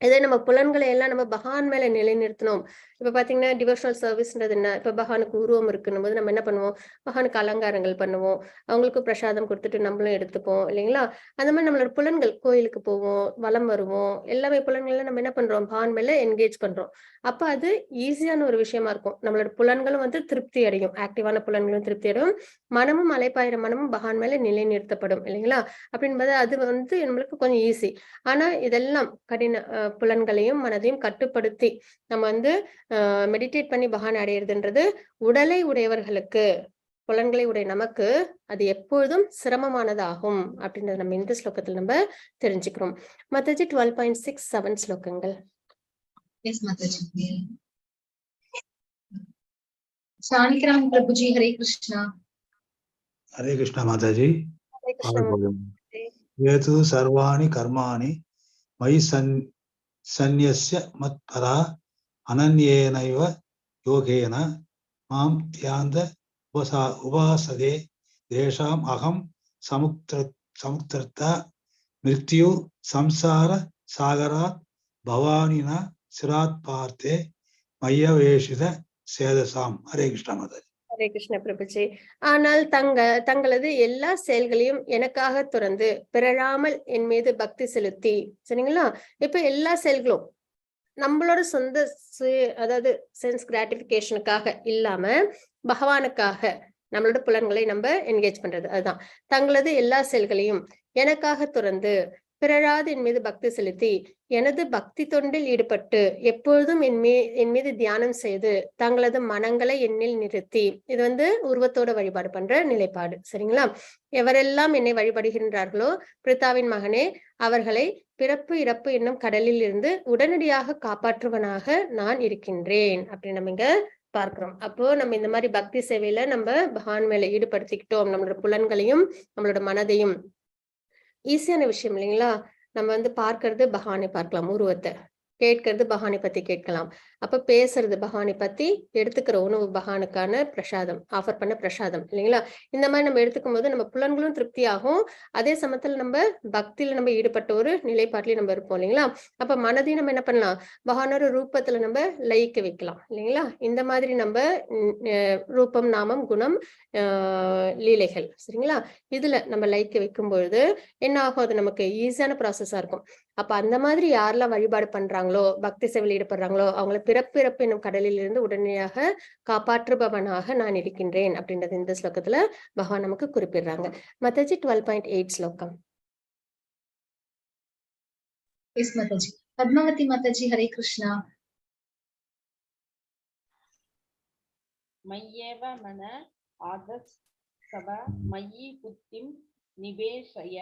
Speaker 1: இதே நம்ம புலன்களை எல்லாம் நம்ம பகவான் மேல நிலைநிறுத்தணும். இப்ப பாத்தீங்கன்னா டிவோஷனல் சர்வீஸ்ன்றது என்ன, இப்ப பகவானுக்கு உருவம் இருக்குன்னும் போது நம்ம என்ன பண்ணுவோம், பகவானுக்கு அலங்காரங்கள் பண்ணுவோம், அவங்களுக்கு பிரசாதம் கொடுத்துட்டு நம்மளும் எடுத்துப்போம் இல்லைங்களா. அந்த மாதிரி நம்மளோட புலன்கள், கோயிலுக்கு போவோம், வலம் வருவோம், எல்லாமே புலன்கள்ல நம்ம என்ன பண்றோம், பகவான் மேல என்கேஜ் பண்றோம். அப்ப அது ஈஸியான ஒரு விஷயமா இருக்கும். நம்மளோட புலன்களும் வந்து திருப்தி அடையும், ஆக்டிவான புலன்களும் திருப்தி அடையும், மனமும் அலைப்பாயிர மனமும் பகவான் மேல நிலைநிறுத்தப்படும் இல்லைங்களா. அப்படின்பது அது வந்து நம்மளுக்கு கொஞ்சம் ஈஸி. ஆனா இதெல்லாம் கடின புலன்களையும் மனதையும் கட்டுப்படுத்தி நம்ம வந்து மெடிடேட் பண்ணி பகவான் அடையிறதுன்றது உடலை உடையவர்களுக்கு, புலன்களை உடைய நமக்கு அது எப்பொழுதும் சிரமமானதாகும் அப்படின்றத நம்ம இந்த ஸ்லோகத்தில் நம்ம தெரிஞ்சுக்கிறோம். மாதாஜி 12.67 ஸ்லோகங்கள்.
Speaker 2: எஸ் மாதாஜி. சாணிகிராம் பிரபுஜி, ஹரே கிருஷ்ணா.
Speaker 5: हरे कृष्णा माताजी.
Speaker 1: ஹரே கிருஷ்ணா.
Speaker 5: ये तु सर्वाणि कर्माणि मयि सन्न्यस्य मत्परा अनन्येनैव योगेन मां ध्यान्त उपासते तेषाम् अहं समुत्तरता मृत्यु संसार सागरात् भवानिना सिरात् पार्थे मय्यवेशित சேதசாம். ஹரே கிருஷ்ணா மாதாஜி.
Speaker 1: ஹரே கிருஷ்ண பிரபுஜி. ஆனால் தங்களது எல்லா செயல்களையும் எனக்காக துறந்து பிறழாமல் என் மீது பக்தி செலுத்தி, சரிங்களா. இப்ப எல்லா செயல்களும் நம்மளோட சொந்த அதாவது சென்ஸ் கிராட்டிபிகேஷனுக்காக இல்லாம பகவானுக்காக நம்மளோட புலன்களை நம்ம என்கேஜ் பண்றது. அதுதான் தங்களது எல்லா செயல்களையும் எனக்காக துறந்து பிறராது என் மீது பக்தி செலுத்தி எனது பக்தி தொண்டில் ஈடுபட்டு எப்பொழுதும் என் மீது தியானம் செய்து தங்களது மனங்களை என்னில் நிறுத்தி, இது வந்து உருவத்தோட வழிபாடு பண்ற நிலைப்பாடு, சரிங்களா. எவரெல்லாம் என்னை வழிபடுகின்றார்களோ பிரித்தாவின் மகனே, அவர்களை பிறப்பு இறப்பு என்னும் கடலில் இருந்து உடனடியாக காப்பாற்றுவனாக நான் இருக்கின்றேன் அப்படின்னு நம்ம இங்க பார்க்கிறோம். அப்போ நம்ம இந்த மாதிரி பக்தி சேவையில நம்ம பகவான் மேல ஈடுபடுத்திக்கிட்டோம், நம்மளோட புலன்களையும் நம்மளோட மனதையும். ஈஸியான விஷயம் இல்லைங்களா. நம்ம வந்து பார்க்கறது பகவானை பார்க்கலாம், உருவத்தை, கேட்கறது பகவானை பத்தி கேட்கலாம், அப்ப பேசுறது பகவானை பத்தி, எடுத்துக்கிற உணவு பகவானுக்கான பிரசாதம், ஆஃபர் பண்ண பிரசாதம் இல்லைங்களா. இந்த மாதிரி நம்ம எடுத்துக்கும் போது நம்ம புலன்களும் திருப்தி ஆகும், அதே சமயத்துல நம்ம பக்தியில நம்ம ஈடுபட்ட ஒரு நிலைப்பாட்டிலையும் நம்ம இருப்போம் இல்லைங்களா. அப்ப மனதையும் நம்ம என்ன பண்ணலாம், பகவானோட ரூபத்துல நம்ம லயிக்க வைக்கலாம் இல்லைங்களா. இந்த மாதிரி நம்ம ரூபம், நாமம், குணம், லீலைகள், சரிங்களா, இதுல நம்ம லயிக்க வைக்கும் பொழுது என்ன ஆகும், அது நமக்கு ஈஸியான ப்ராசஸா இருக்கும். அப்ப அந்த மாதிரி யாரெல்லாம் வழிபாடு பண்றாங்களோ, பக்தி சேவையில் ஈடுபடுறாங்களோ, அவங்கள பிறப்பு என்னும் கடலில் இருந்து உடனடியாக காப்பாற்றுபவனாக நான் இருக்கின்றேன் அப்படின்றது இந்த ஸ்லோகத்துல பகவான் நமக்கு குறிப்பிடுறாங்க. மாதாஜி 12.8 ஸ்லோகம்.
Speaker 2: எஸ் மாதாஜி. பத்மாவதி மாதாஜி, ஹரே கிருஷ்ணா.
Speaker 3: மய்யேவ மன ஆதஸ்தவ மயி புத்திம் நிவேஷய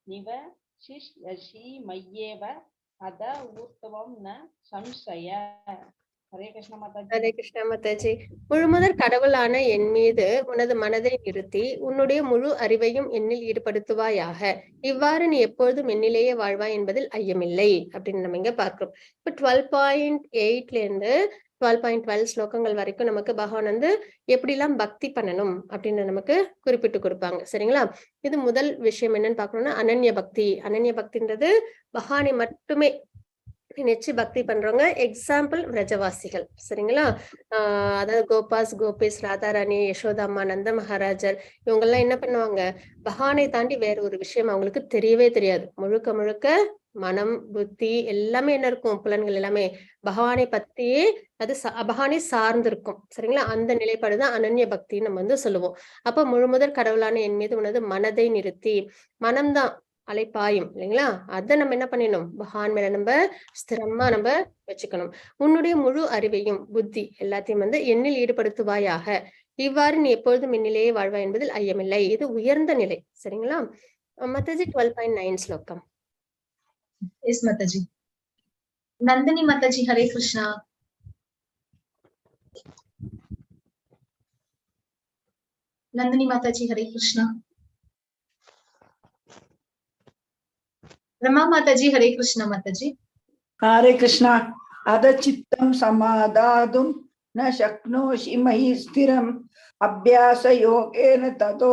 Speaker 3: நிவசிஷ்யசி மய்யேவ அத ஊர்த்தவம் ந சம்சய. ஹரே கிருஷ்ண மாதாஜி.
Speaker 1: ஹரே கிருஷ்ணா மாதாஜி. முழுமுதற் கடவுளான என் மீது உனது மனதை நிறுத்தி உன்னுடைய முழு அறிவையும் என்னில் ஈடுபடுத்துவாயாக. இவ்வாறு நீ எப்பொழுதும் என்னிலேயே வாழ்வாய் என்பதில் ஐயமில்லை அப்படின்னு நம்ம இங்க பார்க்கிறோம். இப்ப 12.8ல இருந்து 12.12 ஸ்லோகங்கள் வரைக்கும் நமக்கு பகவான் வந்து எப்படிலாம் பக்தி பண்ணணும் அப்படின்னு நமக்கு குறிப்பிட்டு கொடுப்பாங்க, சரிங்களா. இது முதல் விஷயம் என்னன்னு பாக்கணும்னா அனன்ய பக்தி. அனன்ய பக்தின்றது பகவானை மட்டுமே நினைச்சு பக்தி பண்றவங்க. எக்ஸாம்பிள் விரஜவாசிகள், சரிங்களா. அதாவது கோபாஸ், கோபேஸ், ராதாராணி, யசோதாம்மா, நந்த மகாராஜர், இவங்க எல்லாம் என்ன பண்ணுவாங்க, பகவானை தாண்டி வேற ஒரு விஷயம் அவங்களுக்கு தெரியவே தெரியாது. முழுக்க முழுக்க மனம், புத்தி எல்லாமே என்ன இருக்கும், புலன்கள் எல்லாமே பகவானை பத்தியே, அது பகவானை சார்ந்து இருக்கும், சரிங்களா. அந்த நிலைப்பாடுதான் அனன்ய பக்தின்னு நம்ம வந்து சொல்லுவோம். அப்ப முழுமுதற் கடவுளான என் மீது உனது மனதை நிறுத்தி, மனம்தான் அலைப்பாயும் இல்லைங்களா, அதை நம்ம என்ன பண்ணிடணும், பகவான் மேல நம்ம ஸ்திரமா நம்ம வச்சுக்கணும். உன்னுடைய முழு அறிவையும் புத்தி எல்லாத்தையும் வந்து என்னில் ஈடுபடுத்துவாயாக. இவ்வாறு நீ எப்பொழுதும் என்னிலேயே வாழ்வாய் என்பதில் ஐயமில்லை. இது உயர்ந்த நிலை, சரிங்களா. மாதாஜி 12.9 ஸ்லோகம்.
Speaker 2: எஸ் மாதாஜி. நந்தினி மாதாஜி, ஹரே கிருஷ்ணா. நந்தினி மாதாஜி, ஹரே கிருஷ்ணா. रमा माताजी, हरे कृष्णा माताजी.
Speaker 6: हरे कृष्णा. अदचित्तं समादातुं न शक्नोषि मयि स्थिरम् अभ्यासयोगेन ततो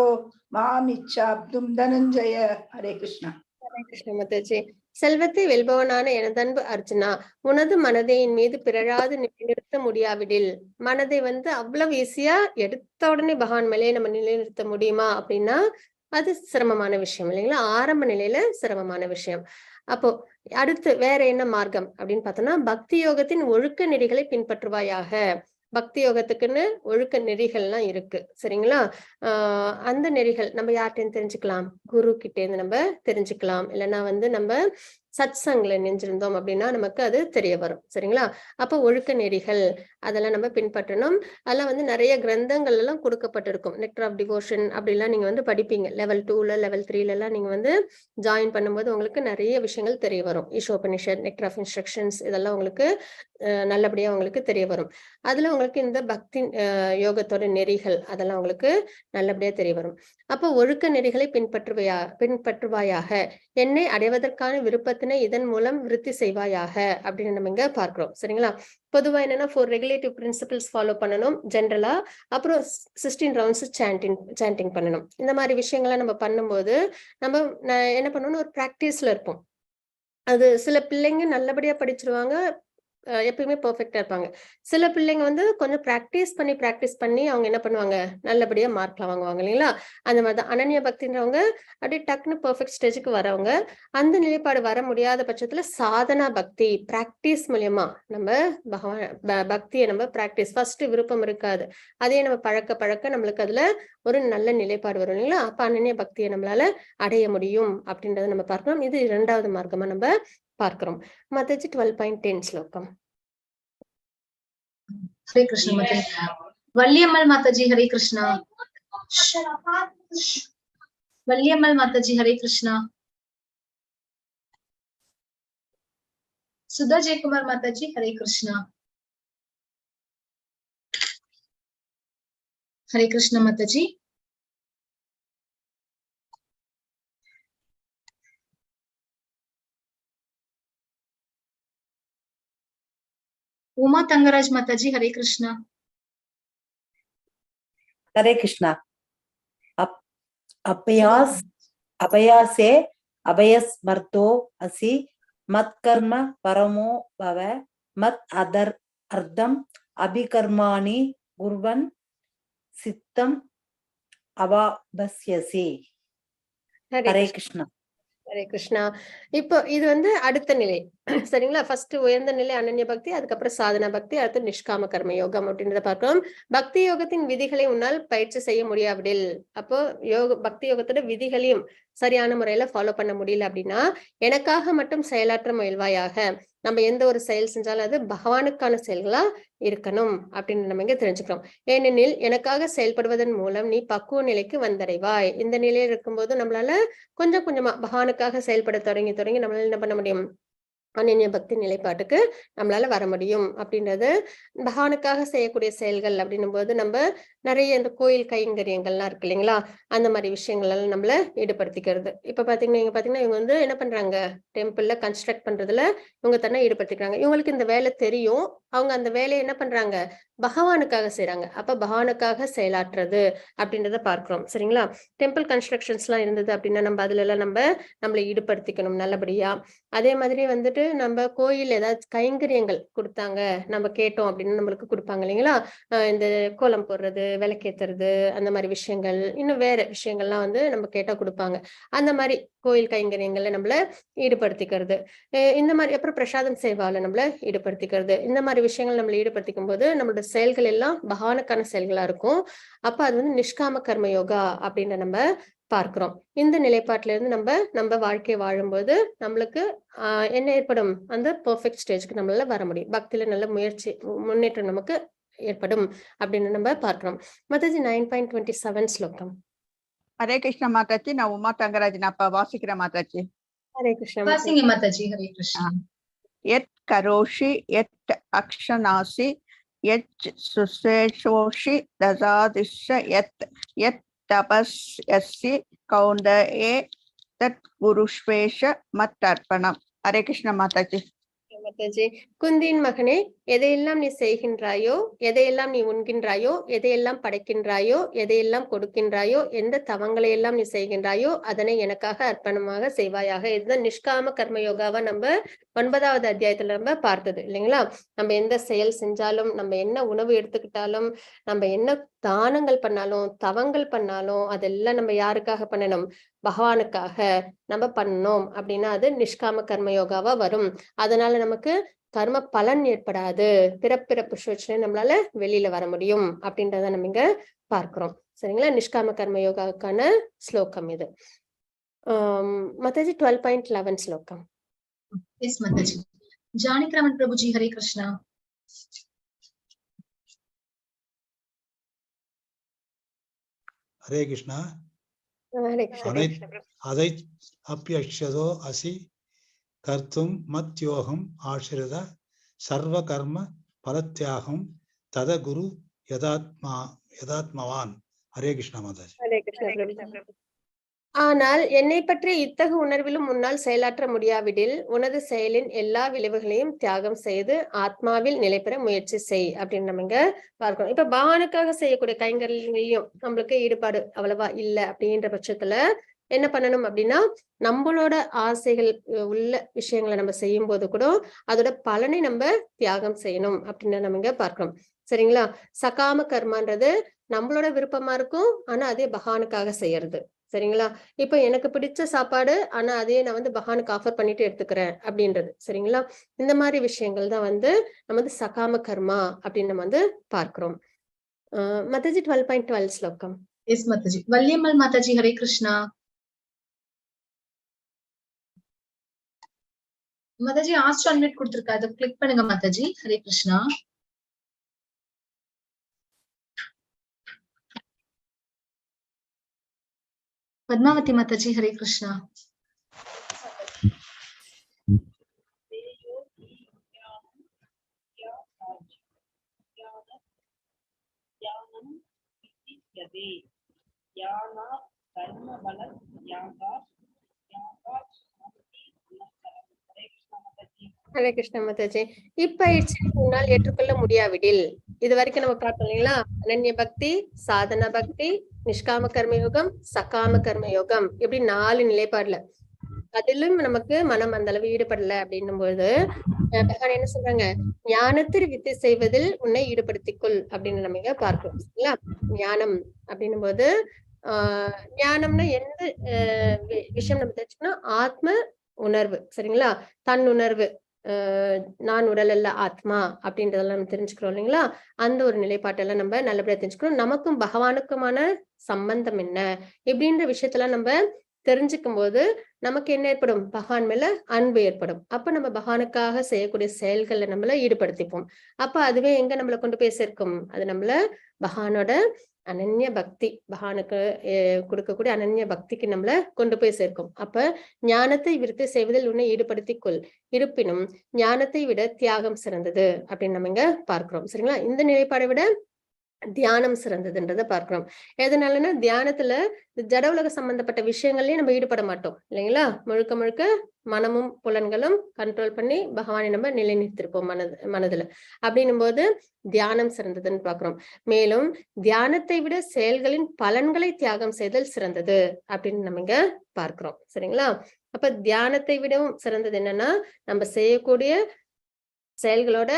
Speaker 6: मामिच्छाप्तुं धनञ्जय. हरे कृष्णा.
Speaker 1: ஹரே கிருஷ்ண மாதாஜி. செல்வத்தை வெல்பவனான எனதன்பு அர்ஜுனா, உனது மனதை என் மீது பிறழாது நிலைநிறுத்த முடியாவிடில், மனதை வந்து அவ்வளவு ஈஸியா எடுத்த உடனே பகவான் மேலே நம்ம நிலைநிறுத்த முடியுமா அப்படின்னா அது சிரமமான விஷயம் இல்லைங்களா? ஆரம்ப நிலையில சிரமமான விஷயம். அப்போ அடுத்து வேற என்ன மார்க்கம் அப்படின்னு பார்த்தோம்னா, பக்தி யோகத்தின் ஒழுக்க நெறிகளை பின்பற்றுவாயாக. பக்தி யோகத்துக்குன்னு ஒழுக்க நெறிகள்லாம் இருக்கு சரிங்களா? அந்த நெறிகள் நம்ம யார்கிட்ட தெரிஞ்சுக்கலாம்? குரு கிட்ட இருந்து நம்ம தெரிஞ்சுக்கலாம். இல்லைன்னா வந்து நம்ம சத் சங்ல நெஞ்சிருந்தோம் அப்படின்னா நமக்கு அது தெரிய வரும் சரிங்களா? அப்போ ஒழுக்க நெறிகள் அதெல்லாம் நம்ம பின்பற்றணும். அதெல்லாம் வந்து நிறைய கிரந்தங்கள் எல்லாம் கொடுக்கப்பட்டிருக்கும். நெக்டர் ஆஃப் டிவோஷன் அப்படிலாம் நீங்க வந்து படிப்பீங்க. லெவல் 2ல லெவல் 3ல எல்லாம் நீங்க வந்து ஜாயின் பண்ணும்போது உங்களுக்கு நிறைய விஷயங்கள் தெரிய வரும். ஈஷோபனிஷத், நெக்டர் ஆஃப் இன்ஸ்ட்ரக்ஷன்ஸ் இதெல்லாம் உங்களுக்கு நல்லபடியா உங்களுக்கு தெரிய வரும். அதுல உங்களுக்கு இந்த பக்தி யோகத்தோட நெறிகள் அதெல்லாம் உங்களுக்கு நல்லபடியா தெரிய வரும். அப்போ ஒழுக்க நெறிகளை பின்பற்றுவாயாக, என்னை அடைவதற்கான விருப்பத்தினை இதன் மூலம் விருத்தி செய்வாயாக அப்படின்னு நம்ம இங்க பார்க்கிறோம் சரிங்களா? பொதுவா என்னன்னா 4 ரெகுலேட்டிவ் பிரின்சிபிள்ஸ் ஃபாலோ பண்ணணும் ஜென்ரலா. அப்புறம் 16 ரவுண்ட்ஸ் சாண்டிங் பண்ணணும். இந்த மாதிரி விஷயங்களை நம்ம பண்ணும்போது நம்ம என்ன பண்ணணும், ஒரு பிராக்டிஸ்ல இருப்போம். அது சில பிள்ளைங்க நல்லபடியா படிச்சிருவாங்க, எப்பயுமே பெர்ஃபெக்டா இருப்பாங்க. சில பிள்ளைங்க வந்து கொஞ்சம் பிராக்டிஸ் பண்ணி அவங்க என்ன பண்ணுவாங்க, நல்லபடியா மார்க்லாம் வாங்குவாங்க இல்லைங்களா? அந்த மாதிரிதான் அனன்ய பக்தின்றவங்க அப்படியே டக்குன்னு பெர்ஃபெக்ட் ஸ்டேஜுக்கு வரவங்க. அந்த நிலைப்பாடு வர முடியாத பட்சத்துல சாதனா பக்தி பிராக்டிஸ் மூலியமா நம்ம பக்தியை நம்ம பிராக்டிஸ் ஃபர்ஸ்ட் விருப்பம் இருக்காது, அதே நம்ம பழக்க நம்மளுக்கு அதுல ஒரு நல்ல நிலைப்பாடு வரும் இல்லைங்களா? அப்ப அனன்ய பக்தியை நம்மளால அடைய முடியும் அப்படின்றத நம்ம பார்க்கலாம். இது 2வது மார்க்கமா நம்ம பார்க்கிறோம். மாதாஜி 12.10 ஸ்லோகம்.
Speaker 2: ஹரே கிருஷ்ண மாதாஜி. வள்ளியம்மாள் மாதாஜி ஹரே கிருஷ்ணா. வள்ளியம்மாள் மாதாஜி ஹரே கிருஷ்ணா. சுதா ஜெயக்குமார் மாதாஜி ஹரே கிருஷ்ணா. ஹரே கிருஷ்ண மாதாஜி. उमा तंगराज माताजी हरे कृष्णा.
Speaker 7: हरे कृष्णा. अभयासे अभयस्मर्तो असि मत्कर्म परमो भव मत् अर्धम अभिकर्माणि कुर्वन् सिद्धम अवापस्यसि. हरे कृष्णा.
Speaker 1: ஹரே கிருஷ்ணா. இப்போ இது வந்து அடுத்த நிலை சரிங்களா? ஃபர்ஸ்ட் உயர்ந்த நிலை அனன்ய பக்தி, அதுக்கப்புறம் சாதனா பக்தி, அடுத்து நிஷ்காம கர்ம யோகம் அப்படின்றத பார்க்கிறோம். பக்தி யோகத்தின் விதிகளை உன்னால் பயிற்சி செய்ய முடியாவிடில், அப்போ பக்தி யோகத்தோட விதிகளையும் சரியான முறையில ஃபாலோ பண்ண முடியல அப்படின்னா எனக்காக மட்டும் செயலாற்ற முயல்வாயாக. நம்ம எந்த ஒரு செயல் செஞ்சாலும் அது பகவானுக்கான செயல்களா இருக்கணும் அப்படின்னு நம்ம இங்க தெரிஞ்சுக்கிறோம். ஏனெனில் எனக்காக செயல்படுவதன் மூலம் நீ பக்குவ நிலைக்கு வந்தடைவாய். இந்த நிலையில் இருக்கும்போது நம்மளால கொஞ்சம் கொஞ்சமா பகவானுக்காக செயல்பட தொடங்கி நம்மளால என்ன பண்ண முடியும், அனன்ய பக்தி நிலைப்பாட்டுக்கு நம்மளால வர முடியும் அப்படின்றது. பகவானுக்காக செய்யக்கூடிய செயல்கள் அப்படின்னும் போது நம்ம நிறைய இந்த கோயில் கைங்கரியங்கள்லாம் இருக்கு இல்லைங்களா? அந்த மாதிரி விஷயங்கள் எல்லாம் நம்மள ஈடுபடுத்திக்கிறது. இப்ப பாத்தீங்கன்னா இவங்க வந்து என்ன பண்றாங்க, டெம்பிள்ல கன்ஸ்ட்ரக்ட் பண்றதுல இவங்க தன்னை ஈடுபடுத்திக்கிறாங்க. இவங்களுக்கு இந்த வேலை தெரியும், அவங்க அந்த வேலையை என்ன பண்றாங்க, பகவானுக்காக செய்யறாங்க. அப்ப பகவானுக்காக செயலாற்றுறது அப்படின்றத பார்க்கிறோம் சரிங்களா? டெம்பிள் கன்ஸ்ட்ரக்ஷன்ஸ் எல்லாம் இருந்தது அப்படின்னா நம்ம அதுல எல்லாம் நம்மளை ஈடுபடுத்திக்கணும் நல்லபடியா. அதே மாதிரி வந்துட்டு நம்ம கோயில் ஏதாவது கைங்கரியங்கள் கொடுத்தாங்க, நம்ம கேட்டோம் அப்படின்னு நம்மளுக்கு கொடுப்பாங்க இல்லைங்களா? இந்த கோலம் போடுறது, விளக்கேத்துறது, அந்த மாதிரி விஷயங்கள், இன்னும் வேற விஷயங்கள்லாம் வந்து நம்ம கேட்டா கொடுப்பாங்க. அந்த மாதிரி கோயில் கைங்கரியங்கள்ல நம்மள ஈடுபடுத்திக்கிறது. இந்த மாதிரி அப்புறம் பிரசாதம் சேவால நம்மள ஈடுபடுத்திக்கிறது. இந்த மாதிரி விஷயங்கள் நம்மள ஈடுபடுத்திக்கும் போது நம்மளோட செயல்கள் எல்லாம் பகவானுக்கான செயல்களா இருக்கும். அப்ப அது வந்து நிஷ்காம கர்ம யோகா அப்படின்னு நம்ம பார்க்கிறோம். இந்த நிலைப்பாட்டில இருந்து நம்ம வாழ்க்கையை வாழும்போது நம்மளுக்கு என்ன ஏற்படும், அந்த பெர்ஃபெக்ட் ஸ்டேஜ்க்கு நம்மளால வர முடியும். பக்தியில நல்ல முன்னேற்றம் நமக்கு ஏற்படும் அப்படின்னு நம்ம பார்க்கிறோம். மாதாஜி 9.27 ஸ்லோகம்.
Speaker 8: हरे कृष्ण माताजी. நான் உமா தங்கராஜ் அப்பா வாசிக்கிறேன் மாதாஜி.
Speaker 1: ஹரே கிருஷ்ணா.
Speaker 2: வாசிங்க மாதாஜி. ஹரே கிருஷ்ணா.
Speaker 8: यत् करोषि यत् अक्षनासि यत् सुशेषोषि ददादिश्च यत् तपस्यसि कौन्तेये तत् कुरुष्वेष मत्तर्पणम्. हरे कृष्ण माताजी.
Speaker 1: மாதாஜி. குந்தின் மகனே, எதையெல்லாம் நீ செய்கின்றாயோ, எதையெல்லாம் நீ உண்கின்றாயோ, எதையெல்லாம் படைக்கின்றாயோ, எதையெல்லாம் கொடுக்கின்றாயோ, எந்த தவங்களை எல்லாம் நீ செய்கின்றாயோ அதனை எனக்காக அர்ப்பணமாக செய்வாயாக. இதுதான் நிஷ்காம கர்ம யோகாவை நம்ம 9வது அத்தியாயத்துல நம்ம பார்த்தது இல்லைங்களா? நம்ம எந்த செயல் செஞ்சாலும், நம்ம என்ன உணவு எடுத்துக்கிட்டாலும், நம்ம என்ன தானங்கள் பண்ணாலும், தவங்கள் பண்ணாலும் அதெல்லாம் நம்ம யாருக்காக பண்ணணும்? பகவானுக்காக நம்ம பண்ணணும் அப்படின்னா அது நிஷ்காம கர்ம யோகாவா வரும். அதனால நமக்கு கர்ம பலன் ஏற்படாது, பிறப்பிறப்பு சுழற்சியில நம்மளால வெளியில வர முடியும் அப்படின்றத நம்ம இங்க பார்க்கிறோம். சரிங்களா? நிஷ்காம கர்ம யோகாவுக்கான ஸ்லோகம் இது. மாதாஜி 12.11 ஸ்லோகம்.
Speaker 2: Yes, Mataji. Janaki Raman Prabhuji, Hare Krishna.
Speaker 5: Hare Krishna.
Speaker 1: Hare Krishna.
Speaker 5: அதை அப்பியக்ஷதோ அசி கர்த்தும் மத்யோகம் ஆசிரித சர்வ கர்ம பலத்யாகம் தத குரு யதாத்மவான். ஹரே கிருஷ்ணா மாதாஜி.
Speaker 1: ஹரே கிருஷ்ணா. ஆனால் என்னை பற்றி இத்தகு உணர்விலும் முன்னால் செயலாற்ற முடியாவிடில் உனது செயலின் எல்லா விளைவுகளையும் தியாகம் செய்து ஆத்மாவில் நிலை பெற முயற்சி செய் அப்படின்னு நம்ம இங்க பார்க்கணும். இப்ப பகவானுக்காக செய்யக்கூடிய கைங்கரியங்களையும் நம்மளுக்கு ஈடுபாடு அவ்வளவா இல்லை அப்படின்ற பட்சத்துல என்ன பண்ணணும் அப்படின்னா, நம்மளோட ஆசைகள் உள்ள விஷயங்களை நம்ம செய்யும் போது கூட அதோட பலனை நம்ம தியாகம் செய்யணும் அப்படின்னு நம்ம இங்க பார்க்கிறோம். சரிங்களா? சகாம கர்மான்றது நம்மளோட விருப்பமா இருக்கும், ஆனா அதே பகவானுக்காக செய்யறது. சரிங்களா? இப்ப எனக்கு பிடிச்ச சாப்பாடு, ஆனா அதே நான் பகவானுக்கு ஆஃபர் பண்ணிட்டு எடுத்துக்கிறேன் அப்படின்றது. சரிங்களா? இந்த மாதிரி விஷயங்கள் தான் நம்ம சகாம கர்மா அப்படின்னு நம்ம பார்க்கிறோம். மாதாஜி 12.12 ஸ்லோகம்.
Speaker 2: Yes, Mataji. Valliammal Mataji, Hare Krishna. Mataji, ask to unmute கொடுத்திருக்கா, அதை கிளிக் பண்ணுங்க மாதாஜி. ஹரே கிருஷ்ணா. பத்மாவதி மாதாஜி, ஹரே கிருஷ்ணா.
Speaker 1: ஹரே கிருஷ்ண மாதாஜி. இப்பயிற்சி முன்னால் ஏற்றுக்கொள்ள முடியாவிடில், இது வரைக்கும் நம்ம பார்த்தோம் இல்லைங்களா? அனன்ய பக்தி, சாதனா பக்தி, நிஷ்காம கர்மயோகம், சகாம கர்மயோகம், இப்படி 4 நிலைப்பாடுல அதிலும் நமக்கு மனம் அந்த அளவு ஈடுபடல அப்படின்னும் போது பகவான் என்ன சொல்றாங்க? ஞானத்தில் வித்தை செய்வதில் உன்னை ஈடுபடுத்திக்கொள் அப்படின்னு நம்ம இங்க பார்க்கிறோம். சரிங்களா? ஞானம் அப்படின்னும் போது ஞானம்னா எந்த விஷயம் நம்ம தெரிஞ்சுக்கணும்? ஆத்ம உணர்வு. சரிங்களா? தன் உணர்வு, நான் உடல் அல்ல ஆத்மா அப்படின்றதெல்லாம் நம்ம தெரிஞ்சுக்கிறோம் இல்லைங்களா? அந்த ஒரு நிலைப்பாட்டெல்லாம் நம்ம நல்லபடியா தெரிஞ்சுக்கணும். நமக்கும் பகவானுக்குமான சம்பந்தம் என்ன இப்படின்ற விஷயத்தெல்லாம் நம்ம தெரிஞ்சுக்கும் போது நமக்கு என்ன ஏற்படும்? பகவான் மேல அன்பு ஏற்படும். அப்ப நம்ம பகவானுக்காக செய்யக்கூடிய செயல்களை நம்மள ஈடுபடுத்திப்போம். அப்ப அதுவே எங்க நம்மளை கொண்டு போய் சேர்க்கும்? அது நம்மள பகவானோட அனன்ய பக்தி, பகவானுக்கு கொடுக்கக்கூடிய அனன்ய பக்திக்கு நம்மள கொண்டு போய் சேர்க்கும். அப்ப ஞானத்தை விருத்தி செய்வதில் உன்னை ஈடுபடுத்திக்கொள், இருப்பினும் ஞானத்தை விட தியாகம் சிறந்தது அப்படின்னு நம்ம இங்க பார்க்கிறோம். சரிங்களா? இந்த நிலைப்பாடை விட தியானம் சிறந்ததுன்றத பார்க்கிறோம். எதனாலன்னா தியானத்துல ஜட உலக சம்பந்தப்பட்ட விஷயங்கள்லயே நம்ம ஈடுபட மாட்டோம் இல்லைங்களா? முழுக்க முழுக்க மனமும் புலன்களும் கண்ட்ரோல் பண்ணி பகவானை நம்ம நிலைநிறுத்திருப்போம் மனதுல. அப்படின்னும் போது தியானம் சிறந்ததுன்னு பாக்குறோம். மேலும் தியானத்தை விட செயல்களின் பலன்களை தியாகம் செய்தல் சிறந்தது அப்படின்னு நம்ம இங்க பார்க்கிறோம். சரிங்களா? அப்ப தியானத்தை விடவும் சிறந்தது என்னன்னா, நம்ம செய்யக்கூடிய செயல்களோட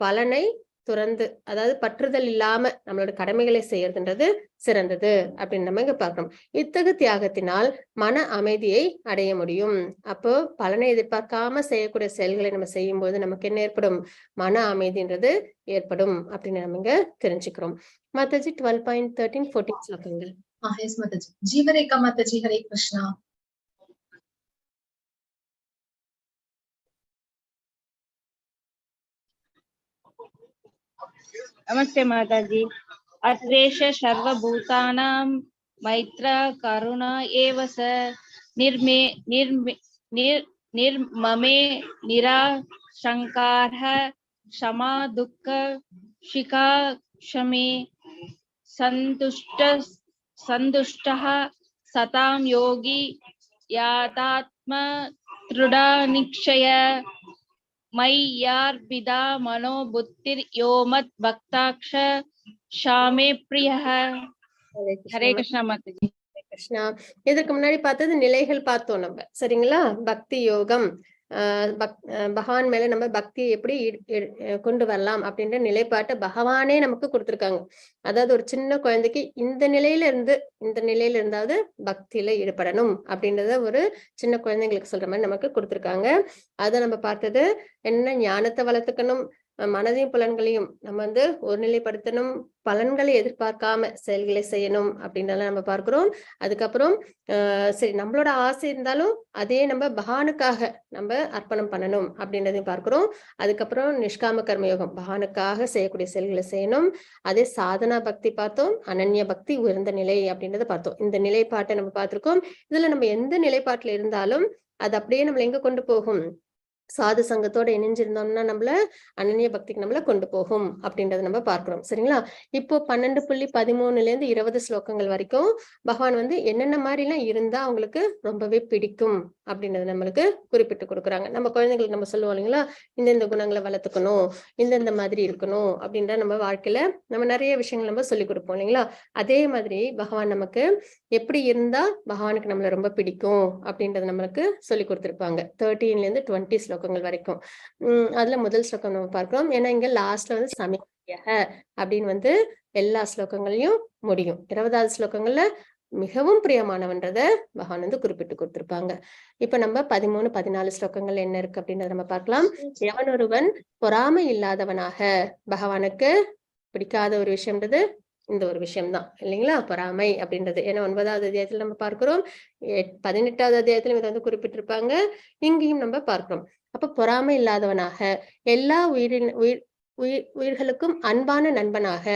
Speaker 1: பலனை துறந்து, அதாவது பற்றுதல் இல்லாம நம்மளோட கடமைகளை செய்யறதுன்றது சிறந்தது அப்படின்னு நம்ம இங்க பார்க்கிறோம். இத்தகு தியாகத்தினால் மன அமைதியை அடைய முடியும். அப்போ பலனை எதிர்பார்க்காம செய்யக்கூடிய செயல்களை நம்ம செய்யும் போது நமக்கு என்ன ஏற்படும்? மன அமைதின்றது ஏற்படும் அப்படின்னு நம்ம இங்க தெரிஞ்சுக்கிறோம். மாதாஜி 12.13-14 ஸ்லோகங்கள்.
Speaker 2: எஸ் மாதாஜி. ஜீவரேகா மாதாஜி, ஹரே கிருஷ்ணா.
Speaker 4: नमस्ते माताजी. अत्रेष सर्वभूतानां मैत्र करुणा एव स निर्ममे निराशंकारः क्षमा दुःख शिखा क्षमे संतुष्टः सतां योगी यातात्म दृढ़ निश्चय मय्यार्पिता मनो बुद्धिर यो मत भक्ताक्ष ஷாமே பிரியஹ. ஹரே கிருஷ்ணா மாதாஜி.
Speaker 1: கிருஷ்ணா. இதற்கு முன்னாடி பார்த்தது நிலைகள் பார்த்தோம் நம்ம, சரிங்களா? பக்தி யோகம், பகவான் மேல நம்ம பக்தியை எப்படி கொண்டு வரலாம் அப்படின்ற நிலைப்பாட்டை பகவானே நமக்கு கொடுத்திருக்காங்க. அதாவது ஒரு சின்ன குழந்தைக்கு இந்த நிலையில இருந்தாவது பக்தியில ஈடுபடணும் அப்படின்றத ஒரு சின்ன குழந்தைங்களுக்கு சொல்ற மாதிரி நமக்கு கொடுத்திருக்காங்க. அதை நம்ம பார்த்தது என்ன, ஞானத்தை வளர்த்துக்கணும், மனதையும் புலன்களையும் நம்ம ஒருநிலைப்படுத்தணும், பலன்களை எதிர்பார்க்காம செயல்களை செய்யணும் அப்படின்றதெல்லாம் நம்ம பார்க்கிறோம். அதுக்கப்புறம் சரி, நம்மளோட ஆசை இருந்தாலும் அதே நம்ம பகவானுக்காக நம்ம அர்ப்பணம் பண்ணணும் அப்படின்றதையும் பார்க்கிறோம். அதுக்கப்புறம் நிஷ்காம கர்மயோகம், பகவானுக்காக செய்யக்கூடிய செயல்களை செய்யணும். அதே சாதனா பக்தி பார்த்தோம், அனன்ய பக்தி உயர்ந்த நிலை அப்படின்றத பார்த்தோம். இந்த நிலைப்பாட்டை நம்ம பார்த்திருக்கோம். இதுல நம்ம எந்த நிலைப்பாட்டுல இருந்தாலும் அது அப்படியே நம்மள எங்க கொண்டு போகும், சாது சங்கத்தோட இணைஞ்சிருந்தோம்னா நம்மள அனன்ய பக்திக்கு நம்மள கொண்டு போகும் அப்படின்றத நம்ம பார்க்கிறோம். சரிங்களா? இப்போ 12.13 20 ஸ்லோகங்கள் வரைக்கும் பகவான் என்னென்ன மாதிரி எல்லாம் இருந்தா அவங்களுக்கு ரொம்பவே பிடிக்கும் அப்படின்றத நம்மளுக்கு குறிப்பிட்டு கொடுக்குறாங்க. நம்ம குழந்தைங்களுக்கு நம்ம சொல்லுவோம் இல்லைங்களா, இந்த குணங்களை வளர்த்துக்கணும், இந்த மாதிரி இருக்கணும் அப்படின்ற நம்ம வாழ்க்கையில நம்ம நிறைய விஷயங்கள் நம்ம சொல்லி கொடுப்போம் இல்லைங்களா? அதே மாதிரி பகவான் நமக்கு எப்படி இருந்தா பகவானுக்கு நம்மள ரொம்ப பிடிக்கும் அப்படின்றத நம்மளுக்கு சொல்லி கொடுத்திருப்பாங்க. 13 20 ஸ்லோகங்கள் வரைக்கும். அதுல முதல் ஸ்லோகம் நம்ம பார்க்கிறோம். ஏன்னா இங்க லாஸ்ட்ல சமீப அப்படின்னு எல்லா ஸ்லோகங்களையும் முடியும். 20வது ஸ்லோகங்கள்ல மிகவும் பிரியமானவன்றத பகவான் குறிப்பிட்டு கொடுத்திருப்பாங்க. இப்ப நம்ம 13 14 ஸ்லோகங்கள் என்ன இருக்கு அப்படின்றத நம்ம பார்க்கலாம். எவன் ஒருவன் பொறாமை இல்லாதவனாக, பகவானுக்கு பிடிக்காத ஒரு விஷயம்ன்றது இந்த ஒரு விஷயம்தான் இல்லைங்களா, பொறாமை அப்படின்றது. ஏன்னா 9வது அத்தியாயத்துல நம்ம பார்க்கிறோம், 18வது அத்தியாயத்திலும் இதை குறிப்பிட்டிருப்பாங்க, இங்கேயும் நம்ம பார்க்கிறோம். அப்ப பொறாமை இல்லாதவனாக, எல்லா உயிர்களுக்கும் அன்பான நண்பனாக,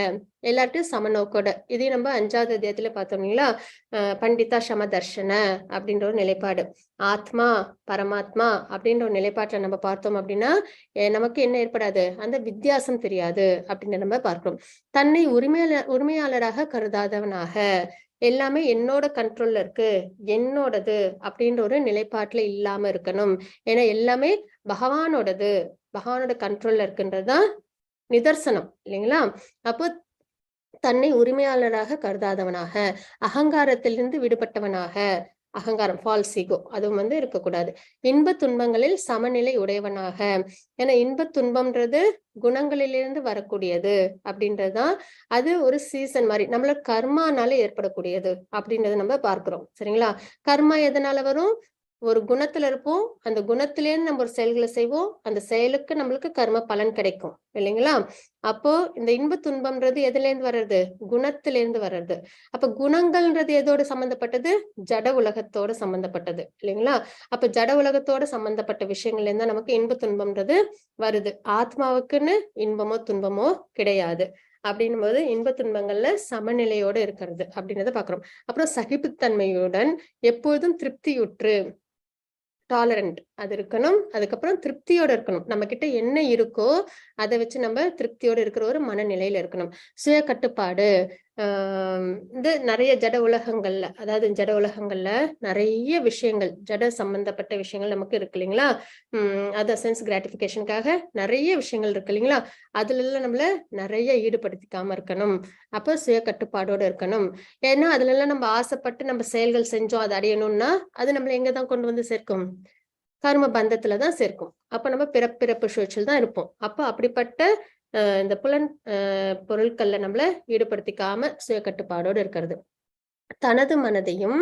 Speaker 1: எல்லார்ட்டையும் சமநோக்கோட, இதையும் நம்ம 5வது அத்தியாயத்துல பார்த்தோம் இல்லைங்களா, பண்டிதா சமதர்ஷன அப்படின்ற ஒரு நிலைப்பாடு, ஆத்மா பரமாத்மா அப்படின்ற ஒரு நிலைப்பாட்டுல நம்ம பார்த்தோம் அப்படின்னா நமக்கு என்ன ஏற்படாது, அந்த வித்தியாசம் தெரியாது அப்படின்னு நம்ம பார்க்கிறோம். தன்னை உரிமையாளராக கருதாதவனாக, எல்லாமே என்னோட கண்ட்ரோல்ல இருக்கு, என்னோடது அப்படின்ற ஒரு நிலைப்பாட்டுல இல்லாம இருக்கணும். ஏன்னா எல்லாமே பகவானோடது, பகவானோட கண்ட்ரோல்ல இருக்குன்றதுதான் நிதர்சனம் இல்லைங்களா? அப்போ தன்னை உரிமையாளராக கருதாதவனாக, அகங்காரத்திலிருந்து விடுபட்டவனாக, அகங்காரம் ஃபால்ஸ் ஈகோ அதுவும் இருக்கக்கூடாது. இன்ப துன்பங்களில் சமநிலை உடையவனாக, ஏன்னா இன்ப துன்பம்ன்றது குணங்களிலிருந்து வரக்கூடியது அப்படின்றதுதான், அது ஒரு சீசன் மாதிரி நம்மள கர்மானால ஏற்படக்கூடியது அப்படின்றத நம்ம பார்க்கிறோம். சரிங்களா? கர்மா எதனால வரும், ஒரு குணத்துல இருப்போம், அந்த குணத்திலேருந்து நம்ம ஒரு செயல்களை செய்வோம், அந்த செயலுக்கு நம்மளுக்கு கர்ம பலன் கிடைக்கும் இல்லைங்களா? அப்போ இந்த இன்ப துன்பம்ன்றது எதுல இருந்து வர்றது, குணத்தில இருந்து வர்றது. அப்ப குணங்கள்ன்றது எதோட சம்பந்தப்பட்டது, ஜட உலகத்தோட சம்பந்தப்பட்டது இல்லைங்களா? அப்ப ஜட உலகத்தோட சம்பந்தப்பட்ட விஷயங்கள்ல இருந்தா நமக்கு இன்ப துன்பம்ன்றது வருது. ஆத்மாவுக்குன்னு இன்பமோ துன்பமோ கிடையாது. அப்படின்னும் போது இன்ப துன்பங்கள்ல சமநிலையோட இருக்கிறது அப்படின்றத பாக்குறோம். அப்புறம் சகிப்புத்தன்மையுடன் எப்போதும் திருப்தியுற்று, டாலரண்ட் அது இருக்கணும். அதுக்கப்புறம் திருப்தியோட இருக்கணும். நம்ம கிட்ட என்ன இருக்கோ அதை வச்சு நம்ம திருப்தியோட இருக்கிற ஒரு மனநிலையில இருக்கணும். சுய கட்டுப்பாடு, நிறைய ஜட உலகங்கள்ல, அதாவது ஜட உலகங்கள்ல நிறைய விஷயங்கள், ஜட சம்பந்தப்பட்ட விஷயங்கள் நமக்கு இருக்கு இல்லைங்களா? அது சென்ஸ் கிராட்டிபிகேஷனுக்காக நிறைய விஷயங்கள் இருக்கு இல்லைங்களா? அதுல எல்லாம் நம்மள நிறைய ஈடுபடுத்திக்காம இருக்கணும். அப்ப சுய கட்டுப்பாடோட இருக்கணும். ஏன்னா அதுல எல்லாம் நம்ம ஆசைப்பட்டு நம்ம செயல்கள் செஞ்சோம், அதை அடையணும்னா அது நம்மள எங்கதான் கொண்டு சேர்க்கும், கர்ம பந்தத்துலதான் சேர்க்கும். அப்ப நம்ம பிறப்பு சுழற்சியில் தான் இருப்போம். அப்ப அப்படிப்பட்ட இந்த புலன் பொருட்கள்ல நம்மள ஈடுபடுத்திக்காம சுய கட்டுப்பாடோடு இருக்கிறது. தனது மனதையும்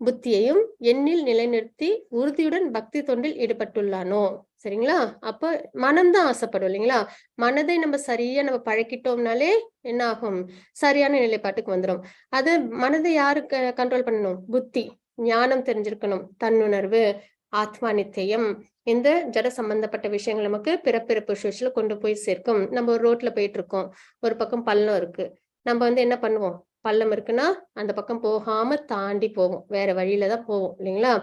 Speaker 1: புத்தியையும் எண்ணில் நிலைநிறுத்தி உறுதியுடன் பக்தி தொண்டில் ஈடுபட்டுள்ளானோ. சரிங்களா? அப்ப மனம்தான் ஆசைப்படும் இல்லைங்களா? மனதை நம்ம சரியா நம்ம பழக்கிட்டோம்னாலே என்ன ஆகும், சரியான நிலைப்பாட்டுக்கு வந்துடும். அது மனதை யாரு கண்ட்ரோல் பண்ணணும், புத்தி, ஞானம் தெரிஞ்சிருக்கணும், தன்னுணர்வு, ஆத்மா நித்தியம், இந்த ஜட சம்பந்தப்பட்ட விஷயங்கள் நமக்கு பிறப்பிறப்பு சுழற்சியில கொண்டு போய் சேர்க்கும். நம்ம ஒரு ரோட்ல போயிட்டு இருக்கோம், ஒரு பக்கம் பள்ளம் இருக்கு, நம்ம என்ன பண்ணுவோம், பள்ளம் இருக்குன்னா அந்த பக்கம் போகாம தாண்டி போவோம், வேற வழியில தான் போவோம் இல்லைங்களா?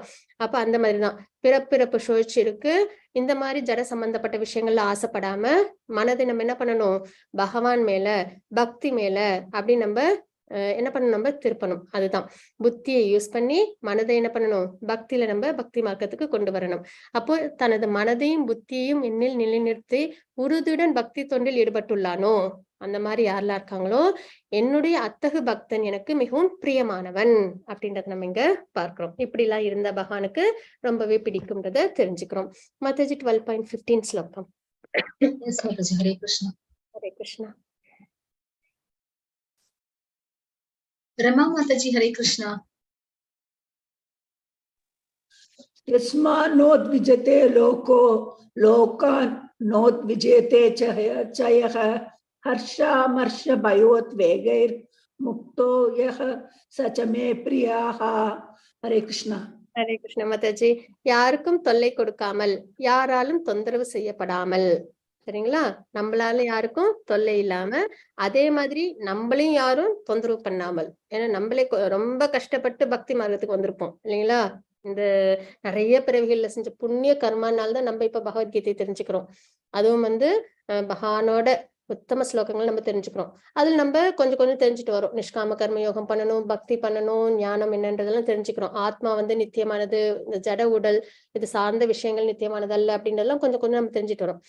Speaker 1: அப்ப அந்த மாதிரிதான் பிறப்பிறப்பு சுழற்சி இருக்கு. இந்த மாதிரி ஜட சம்பந்தப்பட்ட விஷயங்கள்ல ஆசைப்படாம மனதை நம்ம என்ன பண்ணணும், பகவான் மேல, பக்தி மேல அப்படி நம்ம என்ன பண்ணணும், நம்ம திருப்பணும். அதுதான் புத்தியை யூஸ் பண்ணி மனதை என்ன பண்ணணும், பக்தியில நம்ம பக்தி மார்க்கத்துக்கு கொண்டு வரணும். அப்போ தனது மனதையும் புத்தியையும் என்னில் நிலைநிறுத்தி உறுதியுடன் பக்தி தொண்டில் ஈடுபட்டுள்ளானோ, அந்த மாதிரி யாரெல்லாம் இருக்காங்களோ என்னுடைய அத்தகு பக்தன் எனக்கு மிகவும் பிரியமானவன் அப்படின்றத நம்ம இங்க பார்க்கிறோம். இப்படி எல்லாம் இருந்த பகவானுக்கு ரொம்பவே பிடிக்கும்ன்றத தெரிஞ்சுக்கிறோம். மாதாஜி 12.15 ஸ்லோகம்.
Speaker 2: Yes, Mataji. Hare Krishna.
Speaker 1: Hare Krishna.
Speaker 2: Rama Mataji. Hare Krishna.
Speaker 6: यस्मान्नोद्विजते लोको लोकान् नोद्विजेते चयः हर्षामर्षभयोद्वेगैर् मुक्तो यः स च मे प्रियः. हरे कृष्णा.
Speaker 1: ஹரே கிருஷ்ண மாதாஜி. யாருக்கும் தொல்லை கொடுக்காமல், யாராலும் தொந்தரவு செய்யப்படாமல், சரிங்களா, நம்மளால யாருக்கும் தொல்லை இல்லாம, அதே மாதிரி நம்மளையும் யாரும் தொந்தரவு பண்ணாமல். ஏன்னா நம்மளே ரொம்ப கஷ்டப்பட்டு பக்தி மார்க்கத்துக்கு வந்திருப்போம் இல்லைங்களா. இந்த நிறைய பிறவிகள்ல செஞ்ச புண்ணிய கர்மானால்தான் நம்ம இப்ப பகவத்கீதை தெரிஞ்சுக்கிறோம். அதுவும் பகவானோட உத்தம ஸ்லோகங்கள் நம்ம தெரிஞ்சுக்கிறோம். அதுல நம்ம கொஞ்சம் கொஞ்சம் தெரிஞ்சுட்டு வரோம். நிஷ்காம கர்ம யோகம் பண்ணணும், பக்தி பண்ணணும், ஞானம் என்னன்றதெல்லாம் தெரிஞ்சுக்கிறோம். ஆத்மா நித்தியமானது, இந்த ஜட உடல் இது சார்ந்த விஷயங்கள் நித்தியமானது அல்ல அப்படின்றதெல்லாம் கொஞ்சம் கொஞ்சம் நம்ம தெரிஞ்சுட்டு வரோம்.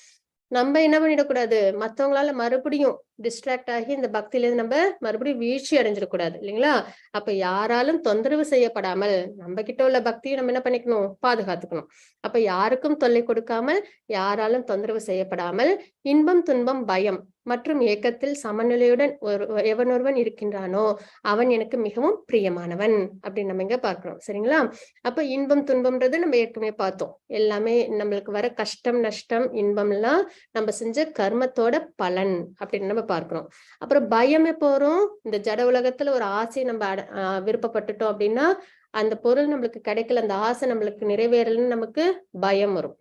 Speaker 1: நம்ம என்ன பண்ணிடக்கூடாது, மத்தவங்களால மறுபடியும் டிஸ்ட்ராக்ட் ஆகி இந்த பக்தியில இருந்து நம்ம மறுபடியும் வீழ்ச்சி அடைஞ்சிடக்கூடாது இல்லைங்களா. அப்ப யாராலும் தொந்தரவு செய்யப்படாமல் நம்ம கிட்ட உள்ள பக்தியை நம்ம என்ன பண்ணிக்கணும், பாதுகாத்துக்கணும். அப்ப யாருக்கும் தொல்லை கொடுக்காமல், யாராலும் தொந்தரவு செய்யப்படாமல், இன்பம் துன்பம் பயம் மற்றும் ஏக்கத்தில் சமநிலையுடன் எவனொருவன் இருக்கின்றானோ அவன் எனக்கு மிகவும் பிரியமானவன் அப்படின்னு நம்ம இங்க பார்க்கிறோம். சரிங்களா. அப்ப இன்பம் துன்பம்ன்றது நம்ம ஏற்கனவே பார்த்தோம். எல்லாமே நம்மளுக்கு வர கஷ்டம் நஷ்டம் இன்பம் எல்லாம் நம்ம செஞ்ச கர்மத்தோட பலன் அப்படின்னு நம்ம பார்க்கிறோம். அப்புறம் பயம் எப்போ வரும், இந்த ஜட உலகத்துல ஒரு ஆசையை நம்ம விருப்பப்பட்டுட்டோம் அப்படின்னா அந்த பொருள் நம்மளுக்கு கிடைக்கல, அந்த ஆசை நம்மளுக்கு நிறைவேறலன்னு நமக்கு பயம் வரும்.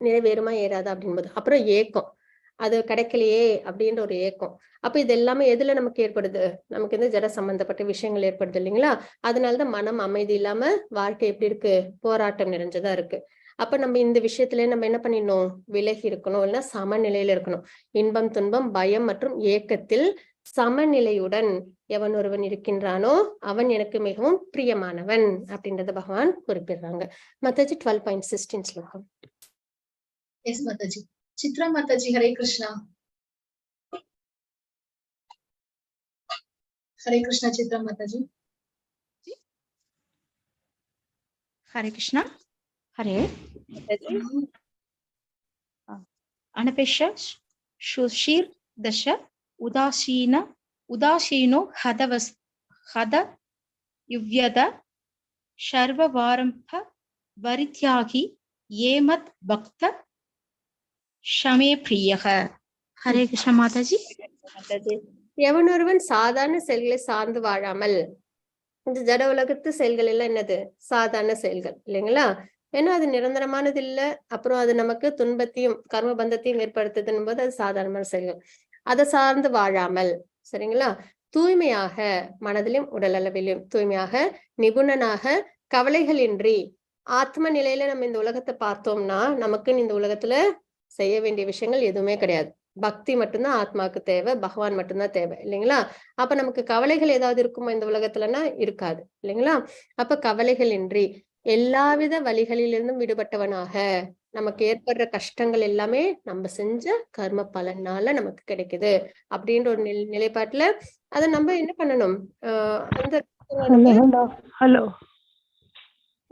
Speaker 1: நிறைவேறுமா ஏறாதா அப்படின்போது. அப்புறம் ஏக்கம், அது கிடைக்கலையே அப்படின்ற ஒரு ஏக்கம். அப்ப இது எல்லாமே எதுல நமக்கு ஏற்படுது, நமக்கு இந்த ஜட சம்பந்தப்பட்ட விஷயங்கள் ஏற்படுது இல்லைங்களா. அதனாலதான் மனம் அமைதி இல்லாம வாழ்க்கை எப்படி இருக்கு, போராட்டம் நிறைஞ்சதா இருக்கு. அப்ப நம்ம இந்த விஷயத்துல நம்ம என்ன பண்ணிடணும், விலகி இருக்கணும், இல்லைன்னா சமநிலையில இருக்கணும். இன்பம் துன்பம் பயம் மற்றும் ஏக்கத்தில் சமநிலையுடன் எவன் ஒருவன் இருக்கின்றானோ அவன் எனக்கு மிகவும் பிரியமானவன் அப்படின்றத பகவான் குறிப்பிடுறாங்க. மாதாஜி 12.16 ஸ்லோகம்.
Speaker 2: Yes, Mataji. Chitra Mataji. Hare Krishna. Hare Krishna, Chitra Mataji.
Speaker 4: Hare Krishna. Hare. Anapesha Shushir Dasha Udasino Hada Yuvyada Sharva Varampa Varityagi Yemat Bhakta Shame Priyaha. Hare Krishna Mataji.
Speaker 1: எவனொருவன் சாதாரண செயல்களை சார்ந்து வாழாமல், இந்த ஜட உலகத்து செயல்கள் எல்லாம் என்னது, சாதாரண செயல்கள் இல்லைங்களா. ஏன்னா அது நிரந்தரமானது இல்லை. அப்புறம் அது நமக்கு துன்பத்தையும் கர்ம பந்தத்தையும் ஏற்படுத்துதுன்னு போது அது சாதாரணமான செயல்கள். அதை சார்ந்து வாழாமல், சரிங்களா, தூய்மையாக மனதிலும் உடல் அளவிலும் தூய்மையாக நிபுணனாக கவலைகளின்றி ஆத்ம நிலையில நம்ம இந்த உலகத்தை பார்த்தோம்னா நமக்குன்னு இந்த உலகத்துல செய்ய வேண்டிய விஷயங்கள் எதுவுமே கிடையாது. பக்தி மட்டும்தான் ஆத்மாவுக்கு தேவை, பகவான் மட்டும்தான் தேவை இல்லைங்களா. அப்ப நமக்கு கவலைகள் ஏதாவது இருக்குமா இந்த உலகத்துலன்னா இருக்காது இல்லைங்களா. அப்ப கவலைகள் இன்றி எல்லாவித வழிகளிலிருந்தும் விடுபட்டவனாக, நமக்கு ஏற்படுற கஷ்டங்கள் எல்லாமே நம்ம செஞ்ச கர்ம பலனால நமக்கு கிடைக்குது அப்படின்ற ஒரு நிலைப்பாட்டுல அதை நம்ம என்ன பண்ணணும், அந்த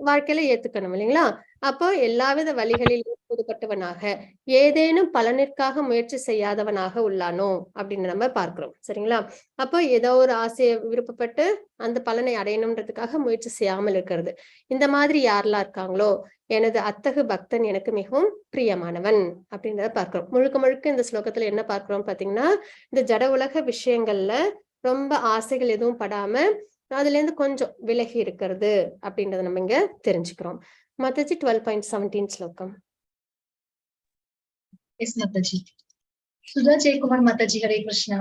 Speaker 1: வாழ்க்கையில ஏத்துக்கணும் இல்லைங்களா. அப்போ எல்லாவித வழிகளில் புதுப்பட்டவனாக ஏதேனும் பலனிற்காக முயற்சி செய்யாதவனாக உள்ளானோ அப்படின்னு நம்ம பார்க்கிறோம். சரிங்களா. அப்போ ஏதோ ஒரு ஆசையை விருப்பப்பட்டு அந்த பலனை அடையணும்ன்றதுக்காக முயற்சி செய்யாமல் இருக்கிறது. இந்த மாதிரி யாரெல்லாம் இருக்காங்களோ எனது அத்தகு பக்தன் எனக்கு மிகவும் பிரியமானவன் அப்படின்றத பார்க்கிறோம். முழுக்க முழுக்க இந்த ஸ்லோகத்துல என்ன பார்க்கிறோம் பாத்தீங்கன்னா, இந்த ஜட உலக விஷயங்கள்ல ரொம்ப ஆசைகள் எதுவும் படாம அதுல இருந்து கொஞ்சம் விலகி இருக்கிறது அப்படின்றத நம்ம இங்க தெரிஞ்சுக்கிறோம். மாதாஜி 12.17 ஸ்லோகம்.
Speaker 2: Yes, Mataji. Sudha Jaykumar Mataji. Hare Krishna.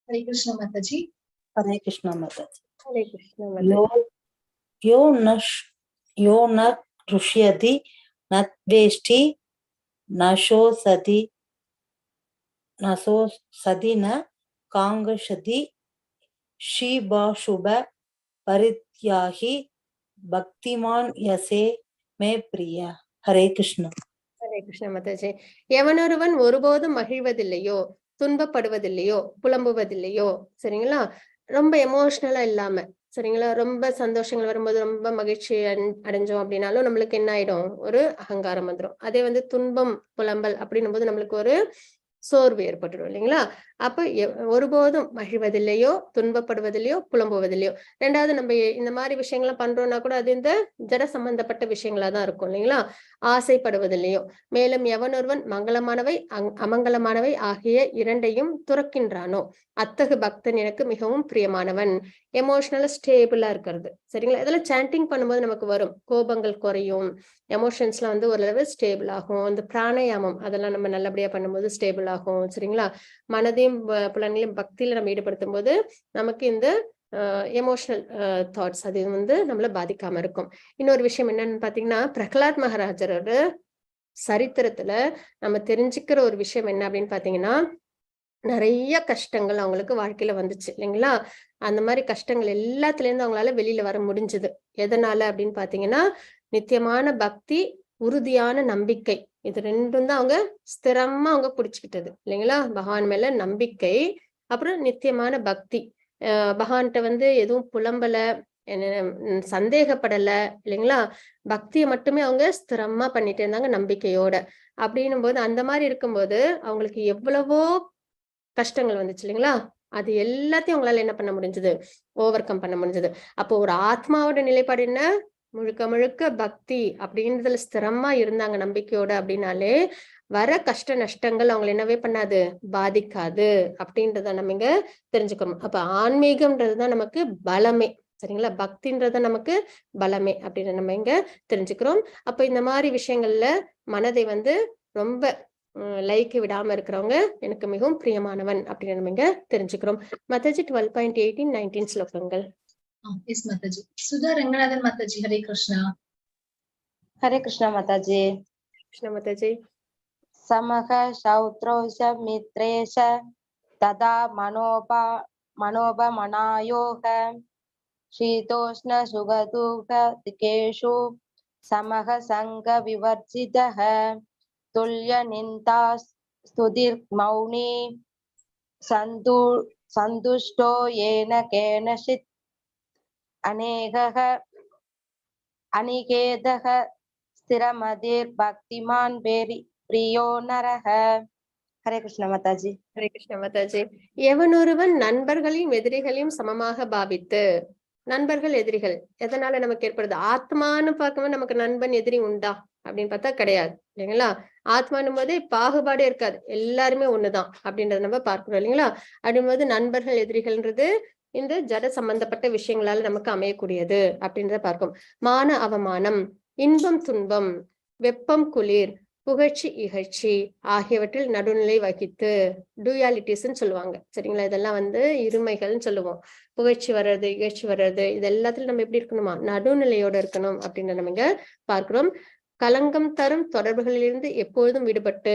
Speaker 2: Hare Krishna Mataji.
Speaker 7: Hare Krishna Mataji.
Speaker 1: Hare Krishna Mataji.
Speaker 7: Yo na rushyati nat veshti நசோ சதி ந காங்கஷதி ஷீபாஷுப பரித்யாகி பக்திமான் யசே மே பிரியா. ஹரே கிருஷ்ணா.
Speaker 1: ஹரே கிருஷ்ண மாதாஜி. எவனொருவன் ஒருபோதும் மகிழ்வதில்லையோ, துன்பப்படுவதில்லையோ, புலம்புவதில்லையோ, சரிங்களா, ரொம்ப எமோஷனலா இல்லாம, சரிங்களா, ரொம்ப சந்தோஷங்கள் வரும்போது ரொம்ப மகிழ்ச்சி அடைஞ்சோம் அப்படின்னாலும் நம்மளுக்கு என்ன ஆயிடும், ஒரு அகங்காரம் வந்துடும். அதே துன்பம் புலம்பல் அப்படின்னும் போது நம்மளுக்கு ஒரு சோர்வு ஏற்பட்டுடும் இல்லைங்களா. அப்ப ஒருபோதும் மகிழ்வதில்லையோ, துன்பப்படுவதில்லையோ, புலம்புவதில்லையோ. ரெண்டாவது, நம்ம இந்த மாதிரி விஷயங்கள்லாம் பண்றோம்னா கூட அது இந்த ஜட சம்பந்தப்பட்ட விஷயங்களா தான் இருக்கும் இல்லைங்களா. ஆசைப்படுவதில்லையோ. மேலும் எவனொருவன் மங்களமானவை அமங்கலமானவை ஆகிய இரண்டையும் துறக்கின்றானோ அத்தகு பக்தன் எனக்கு மிகவும் பிரியமானவன். எமோஷனலா ஸ்டேபிளா இருக்கிறது, சரிங்களா. இதெல்லாம் சாண்டிங் பண்ணும்போது நமக்கு வரும், கோபங்கள் குறையும், எமோஷன்ஸ்லாம் ஓரளவு ஸ்டேபிள் ஆகும். அந்த பிராணாயாமம் அதெல்லாம் நம்ம நல்லபடியா பண்ணும்போது ஸ்டேபிள் ஆகும், சரிங்களா. மனதையும் புலன்களையும் பக்தியில நம்ம ஈடுபடுத்தும் போது நமக்கு இந்த எமோஷனல் தாட்ஸ் அது நம்மள பாதிக்காம இருக்கும். இன்னொரு விஷயம் என்னன்னு பாத்தீங்கன்னா, பிரகலாத் மகாராஜரோட சரித்திரத்துல நம்ம தெரிஞ்சுக்கிற ஒரு விஷயம் என்ன அப்படின்னு பாத்தீங்கன்னா, நிறைய கஷ்டங்கள் அவங்களுக்கு வாழ்க்கையில வந்துச்சு இல்லைங்களா. அந்த மாதிரி கஷ்டங்கள் எல்லாத்துல இருந்து அவங்களால வெளியில வர முடிஞ்சது. எதனால அப்படின்னு பாத்தீங்கன்னா, நித்தியமான பக்தி, உறுதியான நம்பிக்கை, இது ரெண்டும் தான் அவங்க ஸ்திரமா அவங்க பிடிச்சுக்கிட்டது இல்லைங்களா. பகவான் மேல நம்பிக்கை, அப்புறம் நித்தியமான பக்தி. பகவான்கிட்ட எதுவும் புலம்பல, சந்தேகப்படல இல்லைங்களா. பக்தியை மட்டுமே அவங்க ஸ்திரமா பண்ணிட்டு இருந்தாங்க நம்பிக்கையோட. அப்படின்னும் போது அந்த மாதிரி இருக்கும்போது அவங்களுக்கு எவ்வளவோ கஷ்டங்கள் வந்துச்சு இல்லைங்களா. அது எல்லாத்தையும் அவங்களால என்ன பண்ண முடிஞ்சது, ஓவர் கம் பண்ண முடிஞ்சது. அப்போ ஒரு ஆத்மாவோட நிலைப்பாடு என்ன, முழுக்க முழுக்க பக்தி அப்படின்றதுல ஸ்திரமா இருந்தாங்க நம்பிக்கையோட அப்படின்னாலே வர கஷ்ட நஷ்டங்கள் அவங்களை என்னவே பண்ணாது, பாதிக்காது அப்படின்றத நம்ம இங்க தெரிஞ்சுக்கணும். அப்ப ஆன்மீகம்ன்றதுதான் நமக்கு பலமே, சரிங்களா. பக்தின்றத நமக்கு பலமே அப்படின்னு நம்ம இங்க தெரிஞ்சுக்கிறோம். அப்ப இந்த மாதிரி விஷயங்கள்ல மனதை ரொம்ப லைக்கு விடாம இருக்கிறவங்க எனக்கு மிகவும் பிரியமானவன் அப்படின்னு நம்ம இங்க தெரிஞ்சுக்கிறோம். மாதாஜி 12.18 19 ஸ்லோகங்கள்.
Speaker 2: எஸ் மாதாஜி. சுதா ரங்கநாதன் மாதாஜி. ஹரே கிருஷ்ணா.
Speaker 3: ஹரே கிருஷ்ணா மாதாஜி.
Speaker 1: கிருஷ்ண மாதாஜி.
Speaker 3: சமக சௌத்ரோஷ மித்ரேஷ ததா மனோபமனாயோக ஷீதோஷ்ண சுகதுக திகேஷு சமக சங்க விவர்ஜிதஹ துல்ய நிந்தா ஸ்துதிர் மௌனி சந்துஷ்டோ ஏன கேனசித் அனிகேதக ஸ்திரமதிர் பக்திமான் பிரியோ நரஹ. ஹரே கிருஷ்ண மாதாஜி.
Speaker 1: ஹரே கிருஷ்ண மாதாஜி. எவனொருவன் நண்பர்களையும் எதிரிகளையும் சமமாக பாவித்து, நண்பர்கள் எதிரிகள் எதனால நமக்கு ஏற்படுது, ஆத்மான்னு பார்க்கும்போது நமக்கு நண்பன் எதிரி உண்டா அப்படின்னு பார்த்தா கிடையாது இல்லைங்களா. ஆத்மானும் போதே பாகுபாடே இருக்காது, எல்லாருமே ஒண்ணுதான் அப்படின்றத நம்ம பார்க்கிறோம் இல்லைங்களா. அப்படின்போது நண்பர்கள் எதிரிகள்ன்றது இந்த ஜட சம்பந்தப்பட்ட விஷயங்களால நமக்கு அமையக்கூடியது அப்படின்றத பார்க்கும். மான அவமானம், இன்பம் துன்பம், வெப்பம் குளிர், புகழ்ச்சி இகழ்ச்சி ஆகியவற்றில் நடுநிலை வகித்து, டூயாலிட்டிஸ்ன்னு சொல்லுவாங்க, சரிங்களா. இதெல்லாம் இருமைகள்னு சொல்லுவோம். புகழ்ச்சி வர்றது இகழ்ச்சி வர்றது இது எல்லாத்துலயும் நம்ம எப்படி இருக்கணுமா, நடுநிலையோட இருக்கணும் அப்படின்னு நம்ம இங்க பார்க்கிறோம். களங்கம் தரும் தொடர்புகளிலிருந்து எப்பொழுதும் விடுபட்டு,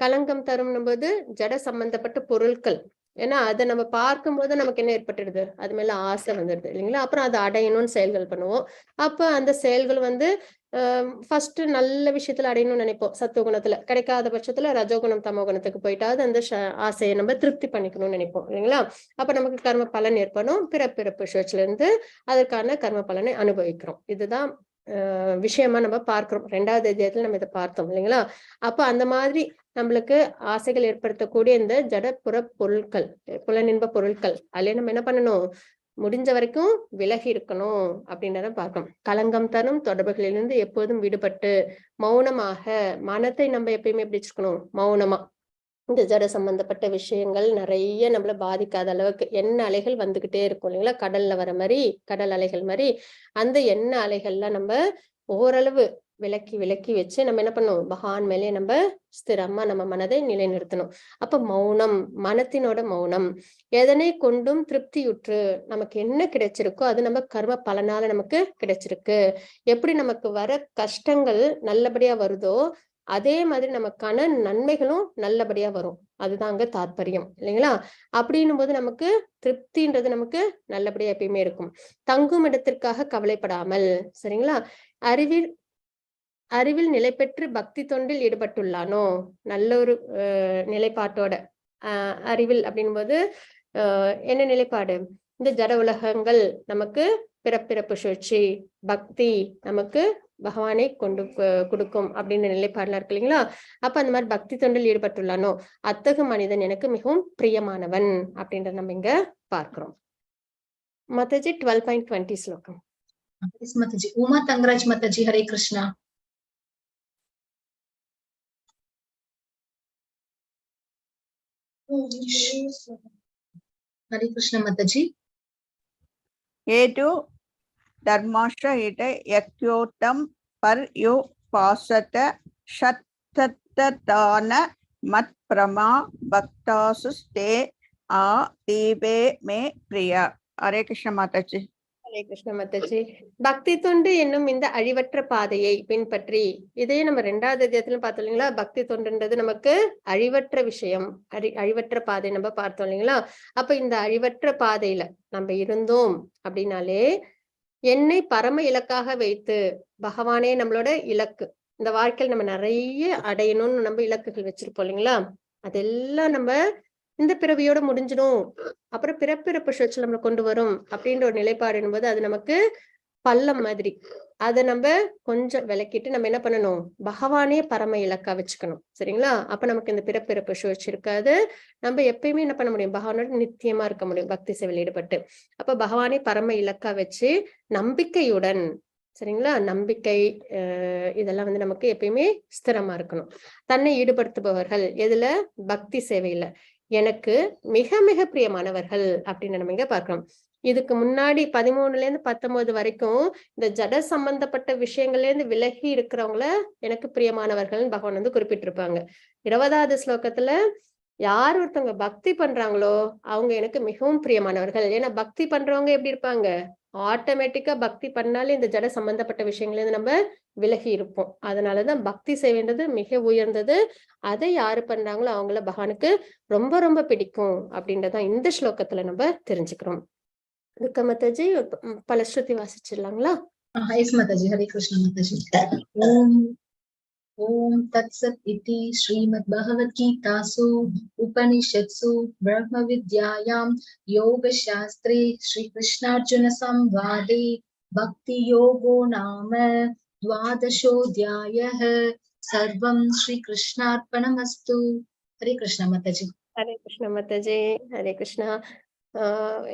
Speaker 1: களங்கம் தரும் போது ஜட சம்பந்தப்பட்ட பொருட்கள், ஏன்னா அதை நம்ம பார்க்கும்போது நமக்கு என்ன ஏற்பட்டுடுது, அது மேல ஆசை வந்துடுது இல்லைங்களா. அப்புறம் அதை அடையணும்னு செயல்கள் பண்ணுவோம். அப்ப அந்த செயல்கள் ஃபர்ஸ்ட் நல்ல விஷயத்துல அடையணும்னு நினைப்போம், சத்துவகுணத்துல கிடைக்காத பட்சத்துல ரஜோகுணம் தமோகுணத்துக்கு போயிட்டாவது அந்த ஆசையை நம்ம திருப்தி பண்ணிக்கணும்னு நினைப்போம் இல்லைங்களா. அப்ப நமக்கு கர்ம பலன் ஏற்படும், பிறப்பிறப்பு சுழற்சியில இருந்து அதற்கான கர்ம பலனை அனுபவிக்கிறோம். இதுதான் விஷயமா நம்ம பார்க்கிறோம். 2வது அத்தியாயத்துல நம்ம இதை பார்த்தோம் இல்லைங்களா. அப்ப அந்த மாதிரி நம்மளுக்கு ஆசைகள் ஏற்படுத்தக்கூடிய இந்த ஜடப்புற பொருட்கள், புலனின்ப பொருட்கள், அதுல நம்ம என்ன பண்ணணும், முடிஞ்ச வரைக்கும் விலகி இருக்கணும் அப்படின்றத பார்க்கணும். களங்கம் தரும் தொடர்புகளிலிருந்து எப்போதும் விடுபட்டு மௌனமாக, மனத்தை நம்ம எப்பயுமே எப்படி வச்சுக்கணும், மௌனமா. இந்த ஜட சம்பந்தப்பட்ட விஷயங்கள் நிறைய நம்மள பாதிக்காத அளவுக்கு, எண்ணெய் அலைகள் வந்துகிட்டே இருக்கும் இல்லைங்களா, கடல்ல வர மாதிரி, கடல் அலைகள் மாதிரி, அந்த எண்ணெய் அலைகள்லாம் நம்ம ஓரளவு விலக்கி விலக்கி வச்சு நம்ம என்ன பண்ணணும், பகவான் மேலே நம்ம ஸ்திரமா நம்ம மனதை நிலைநிறுத்தணும். அப்ப மௌனம், மனத்தினோட மௌனம், எதனை கொண்டும் திருப்தியுற்று, நமக்கு என்ன கிடைச்சிருக்கோ அது நம்ம கர்ம பலனால நமக்கு கிடைச்சிருக்கு. எப்படி நமக்கு வர கஷ்டங்கள் நல்லபடியா வருதோ அதே மாதிரி நமக்கான நன்மைகளும் நல்லபடியா வரும். அதுதான் அங்க தாத்பரியம் இல்லைங்களா? அப்படின்னும் போது நமக்கு திருப்தின்றது நமக்கு நல்லபடியா எப்பயுமே இருக்கும். தங்கும் இடத்திற்காக கவலைப்படாமல், சரிங்களா? அறிவில் அறிவில் நிலை பெற்று பக்தி தொண்டில் ஈடுபட்டுள்ளானோ, நல்ல ஒரு நிலைப்பாட்டோட அறிவில் அப்படின்போது என்ன நிலைப்பாடு? இந்த ஜட உலகங்கள் நமக்கு பிறப்பிறப்பு சுழற்சி, பக்தி நமக்கு பகவானை கொண்டு கொடுக்கும் அப்படின்னு நிலைப்பாடுல இருக்கு இல்லைங்களா? அப்ப அந்த மாதிரி பக்தி தொண்டில் ஈடுபட்டுள்ளானோ அத்தகு மனிதன் எனக்கு மிகவும் பிரியமானவன் அப்படின்றத நம்ம இங்க பார்க்கிறோம். மாதாஜி 12.20 ஸ்லோகம்.
Speaker 2: மாதாஜி. உமா தங்கராஜ் மாதாஜி, ஹரே கிருஷ்ணா. हरे कृष्ण माताजी.
Speaker 8: एतु धर्माश्र इट यक्योत्तम पर यो पासत शतततान मत प्रमा भक्तासुस्ते आ दीपे में प्रिया. हरे कृष्ण माताजी.
Speaker 1: ஹரே கிருஷ்ண மாதாஜி. பக்தி தொண்டு என்னும் இந்த அழிவற்ற பாதையை பின்பற்றி, இதையே நம்ம 2வது அத்தியாயத்துல பார்த்தோம் இல்லைங்களா? பக்தி தொண்டுன்றது நமக்கு அழிவற்ற விஷயம், அழிவற்ற பாதை நம்ம பார்த்தோம் இல்லைங்களா? அப்ப இந்த அழிவற்ற பாதையில நம்ம இருந்தோம் அப்படின்னாலே, என்னை பரம இலக்காக வைத்து, பகவானே நம்மளோட இலக்கு, இந்த வாழ்க்கையில் நம்ம நிறைய அடையணும்னு நம்ம இலக்குகள் வச்சிருப்போம் இல்லைங்களா? அதெல்லாம் நம்ம இந்த பிறவியோட முடிஞ்சிடும், அப்புறம் பிறப்பிறப்பு சுழற்சி நம்மளை கொண்டு வரும் அப்படின்ற ஒரு நிலைப்பாடு என்பது அது நமக்கு பள்ளம் மாதிரி. அதை நம்ம கொஞ்சம் விளக்கிட்டு நம்ம என்ன பண்ணணும்? பகவானே பரம இலக்கா வச்சுக்கணும், சரிங்களா? அப்ப நமக்கு இந்த பிறப்பிறப்பு சுழற்சி இருக்காது. நம்ம எப்பயுமே என்ன பண்ண முடியும்? பகவானோட நித்தியமா இருக்க முடியும் பக்தி சேவையில் ஈடுபட்டு. அப்ப பகவானே பரம இலக்கா வச்சு நம்பிக்கையுடன், சரிங்களா? நம்பிக்கை இதெல்லாம் வந்து நமக்கு எப்பயுமே ஸ்திரமா இருக்கணும். தன்னை ஈடுபடுத்துபவர்கள் எதுல? பக்தி சேவையில எனக்கு மிக மிக பிரியமானவர்கள் அப்படின்னு நம்ம இங்க பார்க்கிறோம். இதுக்கு முன்னாடி 13ல இருந்து 19 வரைக்கும் இந்த ஜட சம்பந்தப்பட்ட விஷயங்கள்ல இருந்து விலகி இருக்கிறவங்கள எனக்கு பிரியமானவர்கள் பகவான் வந்து குறிப்பிட்டிருப்பாங்க. 20வது ஸ்லோகத்துல யார் ஒருத்தவங்க பக்தி பண்றாங்களோ அவங்க எனக்கு மிகவும் பிரியமானவர்கள். ஏன்னா பக்தி பண்றவங்க எப்படி இருப்பாங்க? ஆட்டோமேட்டிக்கா பக்தி பண்ணாலே இந்த ஜட சம்பந்தப்பட்ட விஷயங்கள்ல இருந்து நம்ம விலகி இருப்போம். அதனாலதான் பக்தி சேவைன்றது மிக உயர்ந்தது. அதை யாரு பண்றாங்களோ அவங்கள பகவானுக்கு ரொம்ப ரொம்ப பிடிக்கும் அப்படின்றதான் இந்த ஸ்லோகத்துல நம்ம தெரிஞ்சுக்கிறோம். துர்கா மாதாஜி பல ஸ்ருதி வாசிச்சிடலாங்களா?
Speaker 2: எஸ் மாதாஜி. ஹரே கிருஷ்ண மாதாஜி. ஓம் ஓம் தத்சத் இதி ஸ்ரீமத் பகவத் கீதாசு உபனிஷத்சு பிரம்ம வித்யாயாம் யோக சாஸ்திரே ஸ்ரீ கிருஷ்ணார்ஜுன சம்வாதே பக்தி யோகோ நாம द्वादशोऽध्यायः. सर्वं श्री कृष्णार्पणमस्तु. हरे कृष्ण माताजी.
Speaker 1: ஹரே கிருஷ்ண மாதாஜி. ஹரே கிருஷ்ணா.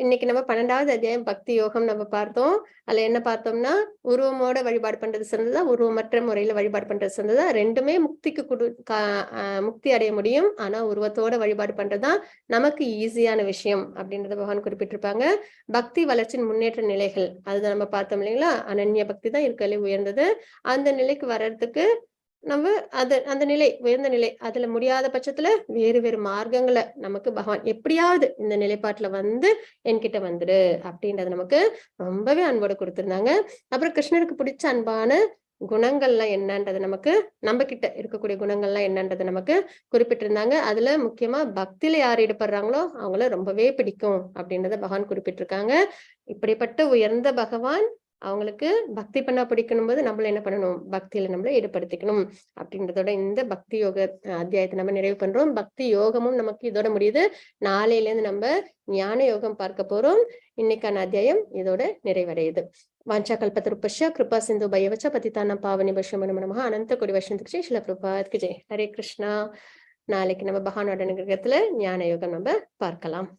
Speaker 1: இன்னைக்கு நம்ம 12வது அத்தியாயம் பக்தி யோகம் நம்ம பார்த்தோம். அதுல என்ன பார்த்தோம்னா, உருவமோட வழிபாடு பண்றது சிறந்ததா, உருவமற்ற முறையில வழிபாடு பண்றது சிறந்ததா? ரெண்டுமே முக்திக்கு முக்தி அடைய முடியும். ஆனா உருவத்தோட வழிபாடு பண்றதுதான் நமக்கு ஈஸியான விஷயம் அப்படின்றத பகவான் குறிப்பிட்டிருப்பாங்க. பக்தி வளர்ச்சியின் முன்னேற்ற நிலைகள் அதுதான் நம்ம பார்த்தோம் இல்லைங்களா? அனன்ய பக்தி தான் இருக்கலே உயர்ந்தது. அந்த நிலைக்கு வர்றதுக்கு நம்ம அந்த நிலை உயர்ந்த நிலை, அதுல முடியாத பட்சத்துல வேறு வேறு மார்க்கங்களை நமக்கு பகவான் எப்படியாவது இந்த நிலைப்பாட்டுல வந்து என்கிட்ட வந்துடு அப்படின்றது நமக்கு ரொம்பவே அன்போடு கொடுத்திருந்தாங்க. அப்புறம் கிருஷ்ணருக்கு பிடிச்ச அன்பான குணங்கள்லாம் என்னன்றது நமக்கு, நம்ம கிட்ட இருக்கக்கூடிய குணங்கள்லாம் என்னன்றது நமக்கு குறிப்பிட்டிருந்தாங்க. அதுல முக்கியமா பக்தியில யார் ஈடுபடுறாங்களோ அவங்கள ரொம்பவே பிடிக்கும் அப்படின்றத பகவான் குறிப்பிட்டிருக்காங்க. இப்படிப்பட்ட உயர்ந்த பகவான் அவங்களுக்கு பக்தி பண்ணா பிடிக்கணும் போது நம்மள என்ன பண்ணணும்? பக்தியில நம்மள ஈடுபடுத்திக்கணும் அப்படின்றதோட இந்த பக்தி யோக அத்தியாயத்தை நம்ம நிறைவு பண்றோம். பக்தி யோகமும் நமக்கு இதோட முடியுது. நாளையில இருந்து நம்ம ஞான யோகம் பார்க்க போறோம். இன்னைக்கான அத்தியாயம் இதோட நிறைவடையுது. வாஞ்சா கல்பத்ருபஸ்ய கிருபா சிந்து பயவச்ச பதிதானம் பாவனி பஷ்யம் நமஹ அனந்த கோடி வசந்தக்கு ஸ்ரீல பிரபாத்க்கு ஜெய். ஹரே கிருஷ்ணா. நாளைக்கு நம்ம பகவானோட நிகிரகத்துல ஞான யோகம் நம்ம பார்க்கலாம்.